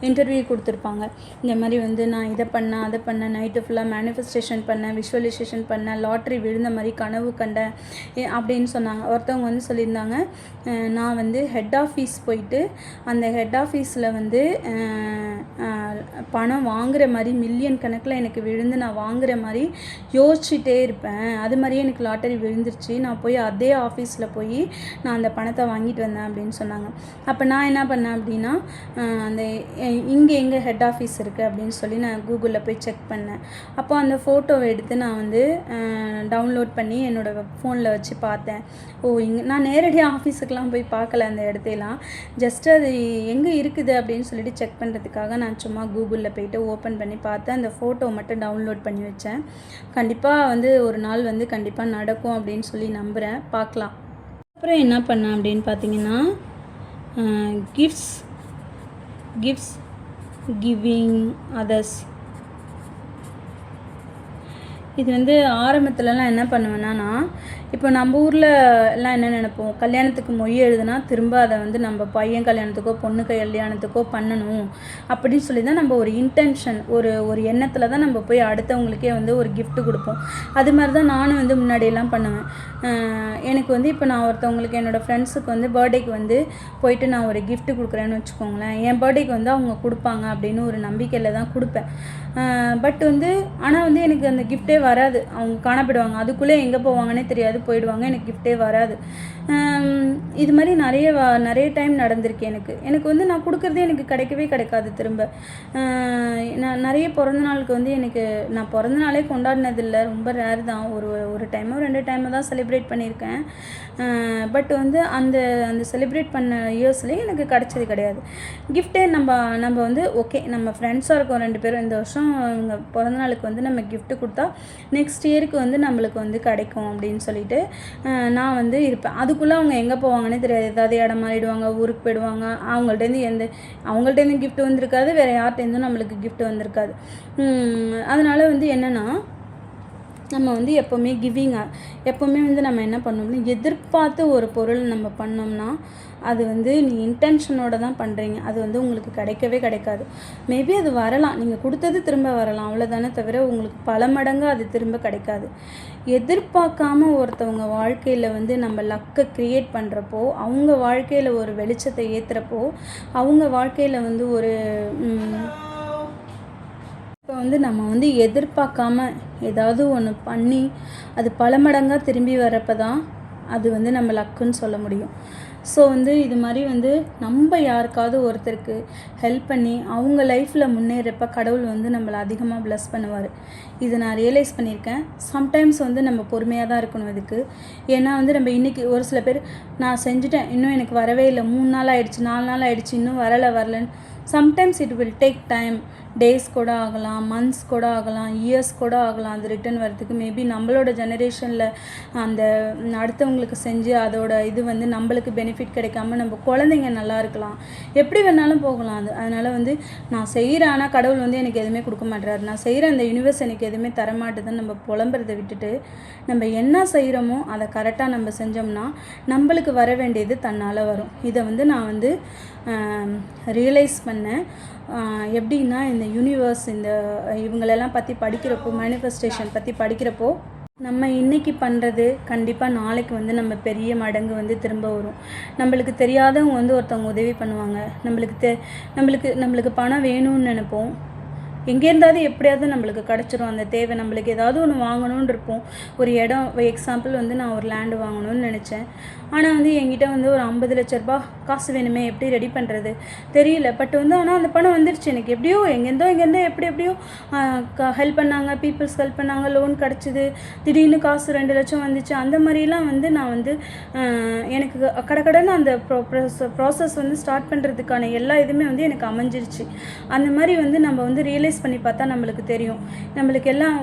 இன்டர்வியூ கொடுத்துருப்பாங்க. இந்த மாதிரி வந்து நான் இதை பண்ணேன் அதை பண்ணேன், நைட்டு ஃபுல்லாக மேனிஃபெஸ்டேஷன் பண்ணேன், விஷுவலைசேஷன் பண்ணேன், லாட்ரி விழுந்த மாதிரி கனவு கண்டேன் அப்படின்னு சொன்னாங்க. ஒருத்தவங்க வந்து சொல்லியிருந்தாங்க, நான் வந்து ஹெட் ஆஃபீஸ் போயிட்டு அந்த ஹெட் ஆஃபீஸில் வந்து பணம் வாங்குகிற மாதிரி மில்லியன் கணக்கில் எனக்கு விழுந்து நான் வாங்குகிற மாதிரி யோசிச்சுட்டே இருப்பேன். அது மாதிரியே எனக்கு லாட்டரி விழுந்துருச்சு. நான் போய் அதே ஆஃபீஸில் போய் நான் அந்த பணத்தை வாங்கிட்டு வந்தேன் அப்படின்னு சொன்னாங்க. அப்போ நான் என்ன பண்ணேன் அப்படின்னா, அந்த இங்கே எங்கே ஹெட் ஆஃபீஸ் இருக்குது அப்படின்னு சொல்லி நான் கூகுளில் போய் செக் பண்ணேன். அப்போ அந்த ஃபோட்டோவை எடுத்து நான் வந்து டவுன்லோட் பண்ணி என்னோடய ஃபோனில் வச்சு பார்த்தேன். நான் நேரடியாக ஆஃபீஸுக்கெலாம் போய் பார்க்கல அந்த இடத்தையெல்லாம், ஜஸ்ட் அது எங்கே இருக்குது அப்படின்னு சொல்லிட்டு செக் பண்ணுறதுக்காக நான் சும்மா கூகுளில் போய்ட்டு ஓப்பன் பண்ணி பார்த்தேன். அந்த ஃபோட்டோ மட்டும் டவுன்லோட் பண்ணி வச்சேன். கண்டிப்பாக வந்து ஒரு நாள் வந்து கண்டிப்பாக நடக்கும் அப்படின்னு சொல்லி நம்புகிறேன். பார்க்கலாம். அப்புறம் என்ன பண்ணேன் அப்படின்னு பார்த்தீங்கன்னா, கிவ்ஸ் கிவிங் அதர்ஸ் இது வந்து ஆரம்பத்துலலாம் என்ன பண்ணுவேன்னா, நான் இப்போ நம்ம ஊரில் எல்லாம் என்ன நினைப்போம், கல்யாணத்துக்கு மொய் எழுதுனா திரும்ப அதை வந்து நம்ம பையன் கல்யாணத்துக்கோ பொண்ணு கல்யாணத்துக்கோ பண்ணணும் அப்படின்னு சொல்லி தான் நம்ம ஒரு இன்டென்ஷன் ஒரு எண்ணத்தில் தான் நம்ம போய் அடுத்தவங்களுக்கே வந்து ஒரு gift கொடுப்போம். அது மாதிரி தான் நானும் வந்து முன்னாடியெல்லாம் பண்ணுவேன். எனக்கு வந்து இப்போ நான் ஒருத்தவங்களுக்கு என்னோடய ஃப்ரெண்ட்ஸுக்கு வந்து பர்த்டேக்கு வந்து போயிட்டு நான் ஒரு gift கொடுக்குறேன்னு வச்சுக்கோங்களேன், என் பர்த்டேக்கு வந்து அவங்க கொடுப்பாங்க அப்படின்னு ஒரு நம்பிக்கையில் தான் கொடுப்பேன். பட் வந்து ஆனால் வந்து எனக்கு அந்த கிஃப்டே வராது. அவங்க காணப்படுவாங்க, அதுக்குள்ளே எங்கே போவாங்கன்னே தெரியாது, போயிடுவாங்க, எனக்கு கிஃப்டே வராது. இது மாதிரி நிறைய டைம் நடந்திருக்கு. எனக்கு வந்து நான் கொடுக்குறதே எனக்கு கிடைக்கவே கிடைக்காது திரும்ப. நான் நிறைய பிறந்த நாளுக்கு வந்து நான் பிறந்த நாளே கொண்டாடினதில்லை, ரொம்ப ரேர் தான். ஒரு டைமோ 2 டைமோ தான் செலிப்ரேட் பண்ணியிருக்கேன். பட் வந்து அந்த செலிப்ரேட் பண்ண இயர்ஸ்லேயே எனக்கு கிடச்சது கிடையாது கிஃப்டே. நம்ம வந்து ஓகே, நம்ம ஃப்ரெண்ட்ஸாக இருக்கோம் 2 பேரும், இந்த வருஷம் இவங்க பிறந்த நாளுக்கு வந்து நம்ம gift கொடுத்தா நெக்ஸ்ட் இயருக்கு வந்து நம்மளுக்கு வந்து கிடைக்கும் அப்படின்னு சொல்லிட்டு நான் வந்து இருப்பேன். அதுக்குள்ளே அவங்க எங்கே போவாங்கன்னே தெரியாது. ஏதாவது இடம் மாறிடுவாங்க, ஊருக்கு போயிடுவாங்க, அவங்கள்ட்டேருந்து gift வந்திருக்காது, வேறு யார்கிட்டேருந்தும் நம்மளுக்கு gift வந்திருக்காது. அதனால் வந்து என்னென்னா, நம்ம வந்து எப்போவுமே வந்து நம்ம என்ன பண்ணோம்னா, எதிர்பார்த்து ஒரு பொருள் நம்ம பண்ணோம்னா அது வந்து நீ இன்டென்ஷனோட தான் பண்ணுறீங்க, அது வந்து உங்களுக்கு கிடைக்கவே கிடைக்காது. மேபி அது வரலாம், நீங்கள் கொடுத்தது திரும்ப வரலாம், அவ்வளோதானே தவிர உங்களுக்கு பல மடங்கு அது திரும்ப கிடைக்காது. எதிர்பார்க்காம ஒருத்தவங்க வாழ்க்கையில் வந்து நம்ம லக்கை க்ரியேட் பண்ணுறப்போ, அவங்க வாழ்க்கையில் ஒரு வெளிச்சத்தை ஏற்றுறப்போ, அவங்க வாழ்க்கையில் வந்து ஒரு இப்போ வந்து நம்ம வந்து எதிர்பார்க்காம ஏதாவது ஒன்று பண்ணி அது பல மடங்காக திரும்பி வரப்போ தான் அது வந்து நம்ம லக்குன்னு சொல்ல முடியும். ஸோ வந்து இது மாதிரி வந்து நம்ம யாருக்காவது ஒருத்தருக்கு ஹெல்ப் பண்ணி அவங்க லைஃப்பில் முன்னேறப்ப கடவுள் வந்து நம்மளை அதிகமாக ப்ளஸ் பண்ணுவார். இதை நான் ரியலைஸ் பண்ணியிருக்கேன். சம்டைம்ஸ் வந்து நம்ம பொறுமையாக தான் இருக்கணும் இதுக்கு. ஏன்னா வந்து நம்ம இன்றைக்கி ஒரு சில பேர் நான் செஞ்சுட்டேன், இன்னும் எனக்கு வரவே இல்லை, 3 நாள் ஆகிடுச்சு, 4 நாள் ஆகிடுச்சு, இன்னும் வரலன்னு. Sometimes it will take time. Days கூட ஆகலாம், மந்த்ஸ் கூட ஆகலாம், இயர்ஸ் கூட ஆகலாம் அது ரிட்டன் வரதுக்கு. மேபி நம்மளோட ஜெனரேஷனில் அந்த அடுத்தவங்களுக்கு செஞ்சு அதோட இது வந்து நம்மளுக்கு பெனிஃபிட் கிடைக்காம நம்ம குழந்தைங்க நல்லா இருக்கலாம், எப்படி வேணாலும் போகலாம் அது. அதனால் வந்து நான் செய்கிறேன், ஆனால் கடவுள் வந்து எனக்கு எதுவுமே கொடுக்க மாட்டேறாரு, நான் செய்கிற அந்த யூனிவர்ஸ் எனக்கு எதுவுமே தரமாட்டுதுன்னு நம்ம புலம்புறதை விட்டுட்டு நம்ம என்ன செய்கிறோமோ அதை கரெக்டாக நம்ம செஞ்சோம்னா நம்மளுக்கு வர வேண்டியது தன்னால் வரும். இதை வந்து நான் வந்து ரியலைஸ் பண்ணேன். எப்படின்னா, இந்த யூனிவர்ஸ் இவங்களெல்லாம் பற்றி படிக்கிறப்போ, மேனிஃபெஸ்டேஷன் பற்றி படிக்கிறப்போ, நம்ம இன்றைக்கி பண்ணுறது கண்டிப்பாக நாளைக்கு வந்து நம்ம பெரிய மடங்கு வந்து திரும்ப வரும். நம்மளுக்கு தெரியாதவங்க வந்து ஒருத்தவங்க உதவி பண்ணுவாங்க, நம்மளுக்கு பணம் வேணும்னு நினைப்போம், எங்கேருந்தாவது எப்படியாவது நம்மளுக்கு கிடச்சிரும் அந்த தேவை. நம்மளுக்கு ஏதாவது ஒன்று வாங்கணுன்னு இருப்போம். ஒரு இடம் எக்ஸாம்பிள் வந்து நான் ஒரு லேண்டு வாங்கணும்னு நினச்சேன், ஆனால் வந்து என்கிட்ட வந்து ஒரு 50 லட்ச ரூபா காசு வேணுமே, எப்படி ரெடி பண்ணுறது தெரியல. பட் வந்து ஆனால் அந்த பணம் வந்துருச்சு எனக்கு. எப்படியோ எங்கேருந்தோ எப்படியோ ஹெல்ப் பண்ணாங்க, பீப்புள்ஸ் ஹெல்ப் பண்ணாங்க, லோன் கிடச்சிது, திடீர்னு காசு 2 லட்சம் வந்துச்சு. அந்த மாதிரிலாம் வந்து நான் வந்து எனக்கு கடன்னு அந்த ப்ராசஸ் வந்து ஸ்டார்ட் பண்ணுறதுக்கான எல்லா இதுவுமே வந்து எனக்கு அமைஞ்சிருச்சு. அந்த மாதிரி வந்து நம்ம வந்து ரியலைஸ் பண்ணி பார்த்தா நம்மளுக்கு தெரியும். நம்மளுக்கு எல்லாம்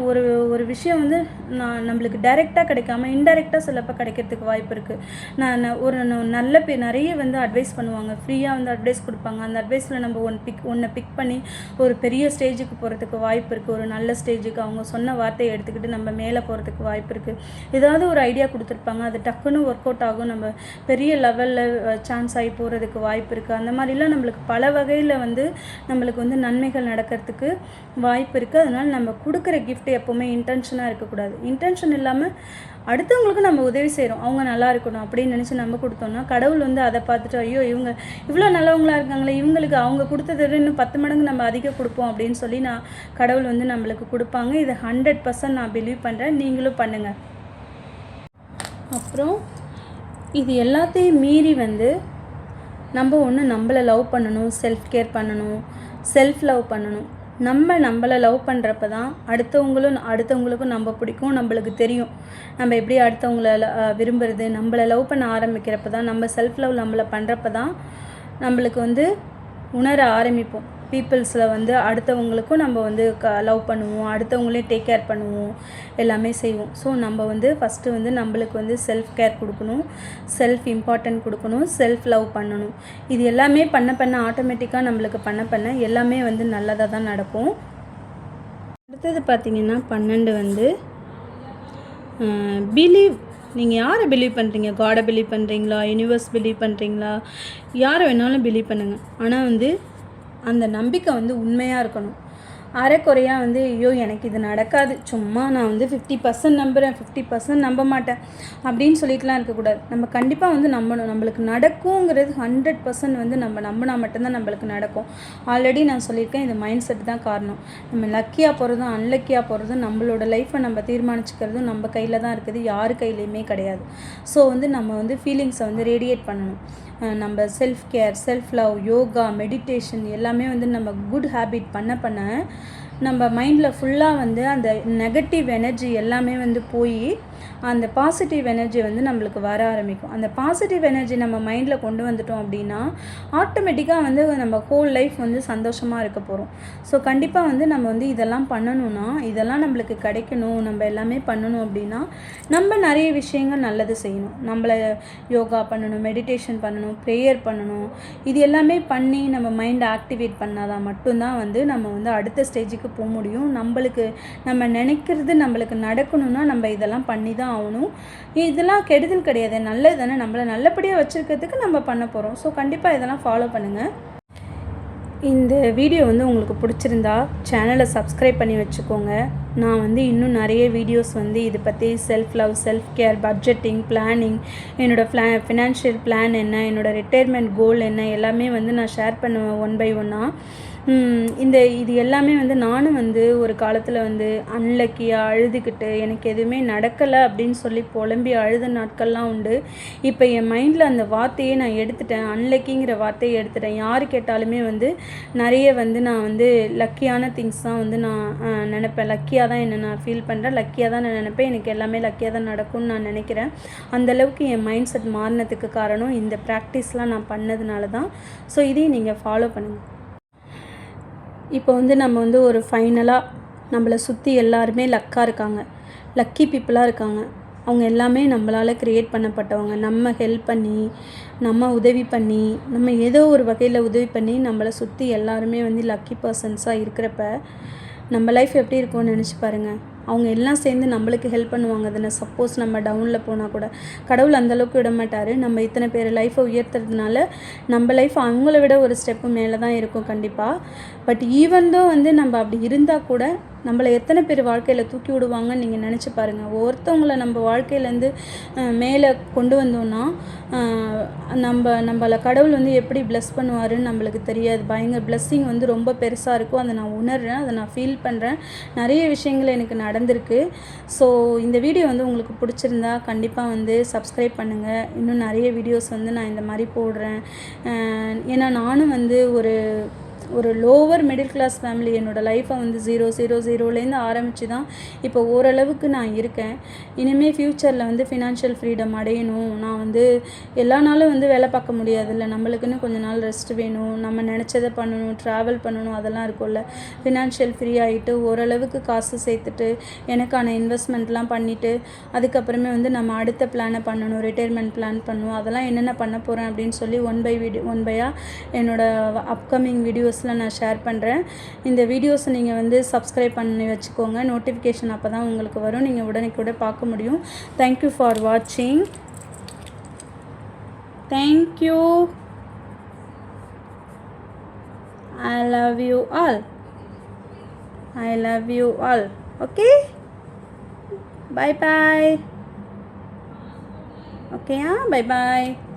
ஒரு விஷயம் வந்து நம்மளுக்கு டைரெக்டாக கிடைக்காம இன்டைரக்டாக சிலப்போ கிடைக்கிறதுக்கு வாய்ப்பு இருக்குது. நான் ஒரு நல்ல நிறைய வந்து அட்வைஸ் பண்ணுவாங்க, ஃப்ரீயாக வந்து அட்வைஸ் கொடுப்பாங்க. அந்த அட்வைஸில் நம்ம ஒன்றை பிக் பண்ணி ஒரு பெரிய ஸ்டேஜுக்கு போகிறதுக்கு வாய்ப்பு இருக்குது. ஒரு நல்ல ஸ்டேஜுக்கு அவங்க சொன்ன வார்த்தையை எடுத்துக்கிட்டு நம்ம மேலே போகிறதுக்கு வாய்ப்பு இருக்குது. ஏதாவது ஒரு ஐடியா கொடுத்துருப்பாங்க, அது டக்குன்னு ஒர்க் அவுட் ஆகும், நம்ம பெரிய லெவலில் சான்ஸ் ஆகி போகிறதுக்கு வாய்ப்பு இருக்குது. அந்த மாதிரிலாம் நம்மளுக்கு பல வகையில் வந்து நம்மளுக்கு வந்து நன்மைகள் நடக்கிறதுக்கு வாய்ப்பு இருக்குது. அதனால் நம்ம கொடுக்குற கிஃப்ட் எப்போவுமே இன்டென்ஷனாக இருக்கக்கூடாது. இன்டென்ஷன் இல்லாமல் அடுத்தவங்களுக்கு நம்ம உதவி செய்கிறோம், அவங்க நல்லா இருக்கணும் அப்படின்னு நினச்சி நம்ம கொடுத்தோம்னா கடவுள் வந்து அதை பார்த்துட்டு ஐயோ இவங்க இவ்வளோ நல்லவங்களாக இருக்காங்களே, இவங்களுக்கு அவங்க கொடுத்ததை இன்னும் 10 மடங்கு நம்ம அதிகம் கொடுப்போம் அப்படின்னு சொல்லி கடவுள் வந்து நம்மளுக்கு கொடுப்பாங்க. இதை 100% நான் பிலீவ் பண்ணுறேன், நீங்களும் பண்ணுங்கள். அப்புறம் இது எல்லாத்தையும் மீறி வந்து நம்மளை லவ் பண்ணணும், செல்ஃப் கேர் பண்ணணும், செல்ஃப் லவ் பண்ணணும். நம்மளை லவ் பண்ணுறப்ப தான் அடுத்தவங்களுக்கும் நம்ம பிடிக்கும், நம்மளுக்கு தெரியும் நம்ம எப்படி அடுத்தவங்கள விரும்புகிறது. நம்மளை லவ் பண்ண ஆரம்பிக்கிறப்ப தான், நம்ம செல்ஃப் லவ் நம்மளை பண்ணுறப்ப தான் நம்மளுக்கு வந்து உணர ஆரம்பிப்போம். பீப்புள்ஸில் வந்து அடுத்தவங்களுக்கும் நம்ம வந்து லவ் பண்ணுவோம், அடுத்தவங்களையும் டேக் கேர் பண்ணுவோம், எல்லாமே செய்வோம். ஸோ நம்ம வந்து ஃபஸ்ட்டு வந்து நம்மளுக்கு வந்து செல்ஃப் கேர் கொடுக்கணும், செல்ஃப் இம்பார்ட்டன்ட் கொடுக்கணும், செல்ஃப் லவ் பண்ணணும். இது எல்லாமே பண்ண ஆட்டோமேட்டிக்காக நம்மளுக்கு பண்ண எல்லாமே வந்து நல்லதாக தான் நடக்கும். அடுத்தது பார்த்திங்கன்னா 12 வந்து பிலீவ். நீங்கள் யாரை பிலீவ் பண்ணுறீங்க? காடை பிலீவ் பண்ணுறீங்களா, யூனிவர்ஸ் பிலீவ் பண்ணுறீங்களா, யாரை வேணாலும் பிலீவ் பண்ணுங்கள். ஆனால் வந்து அந்த நம்பிக்கை வந்து உண்மையாக இருக்கணும். அரைக்குறையாக வந்து ஐயோ எனக்கு இது நடக்காது, சும்மா நான் வந்து 50% நம்புகிறேன், 50% நம்ப மாட்டேன் அப்படின்னு சொல்லிட்டுலாம் இருக்கக்கூடாது. நம்ம கண்டிப்பாக வந்து நம்பணும். நம்மளுக்கு நடக்குங்கிறது 100% வந்து நம்ம நம்பினா மட்டும்தான் நம்மளுக்கு நடக்கும். ஆல்ரெடி நான் சொல்லியிருக்கேன், இது மைண்ட் செட் தான் காரணம். நம்ம லக்கியாக போகிறதும் அன்லக்கியாக போகிறதும் நம்மளோட லைஃப்பை நம்ம தீர்மானிச்சுக்கிறதும் நம்ம கையில் தான் இருக்குது, யார் கையிலையுமே கிடையாது. ஸோ வந்து நம்ம வந்து ஃபீலிங்ஸை வந்து ரேடியேட் பண்ணணும். நம்ம self care, self love, yoga, meditation எல்லாமே வந்து நம்ம குட் ஹேபிட் பண்ண நம்ம மைண்டில் ஃபுல்லாக வந்து அந்த நெகட்டிவ் எனர்ஜி எல்லாமே வந்து போய் அந்த பாசிட்டிவ் எனர்ஜி வந்து நம்மளுக்கு வர ஆரம்பிக்கும். அந்த பாசிட்டிவ் எனர்ஜி நம்ம மைண்டில் கொண்டு வந்துட்டோம் அப்படின்னா ஆட்டோமேட்டிக்காக வந்து நம்ம ஹோல் லைஃப் வந்து சந்தோஷமாக இருக்க போகிறோம். ஸோ கண்டிப்பாக வந்து நம்ம வந்து இதெல்லாம் பண்ணணும்னா, இதெல்லாம் நம்மளுக்கு கிடைக்கணும், நம்ம எல்லாமே பண்ணணும் அப்படின்னா நம்ம நிறைய விஷயங்கள் நல்லது செய்யணும். நம்மளை யோகா பண்ணணும், மெடிடேஷன் பண்ணணும், ப்ரேயர் பண்ணணும். இது எல்லாமே பண்ணி நம்ம மைண்டை ஆக்டிவேட் பண்ணாதான் மட்டும்தான் வந்து நம்ம வந்து அடுத்த ஸ்டேஜுக்கு போக முடியும். நம்மளுக்கு நம்ம நினைக்கிறது நம்மளுக்கு நடக்கணும்னா நம்ம இதெல்லாம் பண்ணி தான் ஆகணும். இதெல்லாம் கெடுதல் கிடையாது, நல்லது தானே. நம்மளை நல்லபடியாக வச்சுருக்கிறதுக்கு நம்ம பண்ண போகிறோம். ஸோ கண்டிப்பாக இதெல்லாம் ஃபாலோ பண்ணுங்கள். இந்த வீடியோ வந்து உங்களுக்கு பிடிச்சிருந்தா சேனலை சப்ஸ்கிரைப் பண்ணி வச்சுக்கோங்க. நான் வந்து இன்னும் நிறைய வீடியோஸ் வந்து இது பற்றி self love, self care, budgeting, planning, என்னோடய ஃபினான்ஷியல் பிளான் என்ன, என்னோடய ரிட்டையர்மெண்ட் கோல் என்ன எல்லாமே வந்து நான் ஷேர் பண்ணுவேன் ஒன் பை ஒன்னாக. இது எல்லாமே வந்து நானும் வந்து ஒரு காலத்தில் வந்து அன்லக்கியாக அழுதுகிட்டு எனக்கு எதுவுமே நடக்கலை அப்படின்னு சொல்லி புலம்பி அழுத நாட்கள்லாம் உண்டு. இப்போ என் மைண்டில் அந்த வார்த்தையே நான் எடுத்துட்டேன், அன்லக்கிங்கிற வார்த்தையை எடுத்துட்டேன். யார் கேட்டாலுமே வந்து நிறைய வந்து நான் வந்து லக்கியான திங்ஸ் தான் வந்து நான் நினப்பேன். லக்கியாக தான் என்னை நான் ஃபீல் பண்ணுறேன், லக்கியாக தான் நான் நினப்பேன், எனக்கு எல்லாமே லக்கியாக தான் நடக்கும்னு நான் நினைக்கிறேன். அந்தளவுக்கு என் மைண்ட் செட் மாறினதுக்கு காரணம் இந்த ப்ராக்டிஸ்லாம் நான் பண்ணதுனால தான். ஸோ இதையும் நீங்கள் ஃபாலோ பண்ணுங்கள். இப்போ வந்து நம்ம வந்து ஒரு ஃபைனலாக நம்மளை சுற்றி எல்லாருமே லக்காக இருக்காங்க, லக்கி பீப்புளாக இருக்காங்க. அவங்க எல்லாமே நம்மளால் க்ரியேட் பண்ணப்பட்டவங்க. நம்ம ஹெல்ப் பண்ணி, நம்ம உதவி பண்ணி, நம்ம ஏதோ ஒரு வகையில் உதவி பண்ணி நம்மளை சுற்றி எல்லாருமே வந்து லக்கி பர்சன்ஸாக இருக்கிறப்ப நம்ம லைஃப் எப்படி இருக்கும்னு நினச்சி பாருங்கள். அவங்க எல்லாம் சேர்ந்து நம்மளுக்கு ஹெல்ப் பண்ணுவாங்க தானே. சப்போஸ் நம்ம டவுனில் போனால் கூட கடவுள் அந்தளவுக்கு விட மாட்டார். நம்ம இத்தனை பேர் லைஃப்பை உயர்த்துறதுனால நம்ம லைஃப் அவங்கள விட ஒரு ஸ்டெப்பு மேலே தான் இருக்கும் கண்டிப்பாக. பட் ஈவன் தோ வந்து நம்ம அப்படி இருந்தால் கூட நம்மளை எத்தனை பேர் வாழ்க்கையில் தூக்கி விடுவாங்கன்னு நீங்கள் நினச்சி பாருங்கள். ஒருத்தவங்களை நம்ம வாழ்க்கையிலேருந்து மேலே கொண்டு வந்தோன்னா நம்மளை கடவுள் வந்து எப்படி ப்ளஸ் பண்ணுவாருன்னு நம்மளுக்கு தெரியாது. பயங்கர ப்ளஸ்ஸிங் வந்து ரொம்ப பெருசாக இருக்கும். அதை நான் உணர்றேன், அதை நான் ஃபீல் பண்ணுறேன். நிறைய விஷயங்கள் எனக்கு நடந்திருக்கு. ஸோ இந்த வீடியோ வந்து உங்களுக்கு பிடிச்சிருந்தா கண்டிப்பாக வந்து சப்ஸ்கிரைப் பண்ணுங்கள். இன்னும் நிறைய வீடியோஸ் வந்து நான் இந்த மாதிரி போடுறேன். ஏன்னா நானும் வந்து ஒரு லோவர் மிடில் கிளாஸ் ஃபேமிலி. என்னோடய லைஃப்பை வந்து 000லேருந்து ஆரம்பித்து தான் இப்போ ஓரளவுக்கு நான் இருக்கேன். இனிமேல் ஃப்யூச்சரில் வந்து ஃபினான்ஷியல் ஃப்ரீடம் அடையணும். நான் வந்து எல்லா நாளும் வந்து வேலை பார்க்க முடியாதுல்ல, நம்மளுக்குன்னு கொஞ்சம் நாள் ரெஸ்ட் வேணும், நம்ம நினச்சதை பண்ணணும், ட்ராவல் பண்ணணும், அதெல்லாம் இருக்கும்ல. ஃபினான்ஷியல் ஃப்ரீ ஆகிட்டு ஓரளவுக்கு காசு சேர்த்துட்டு எனக்கான இன்வெஸ்ட்மெண்ட்லாம் பண்ணிவிட்டு அதுக்கப்புறமே வந்து நம்ம அடுத்த பிளானை பண்ணணும், ரிட்டையர்மெண்ட் பிளான் பண்ணணும். அதெல்லாம் என்னென்ன பண்ண போகிறேன் அப்படின்னு சொல்லி ஒன் பையாக என்னோடய அப்கமிங் வீடியோஸ் நான் ஷேர் பண்ணுறேன். இந்த வீடியோஸை நீங்கள் வந்து சப்ஸ்கிரைப் பண்ணி வச்சுக்கோங்க. நோட்டிஃபிகேஷன் அப்போ தான் உங்களுக்கு வரும், நீங்கள் உடனே பார்க்க முடியும். தேங்க்யூ ஃபார் வாட்சிங். Thank you. I love you all. I love you all. Okay? Bye bye. Okay, bye bye.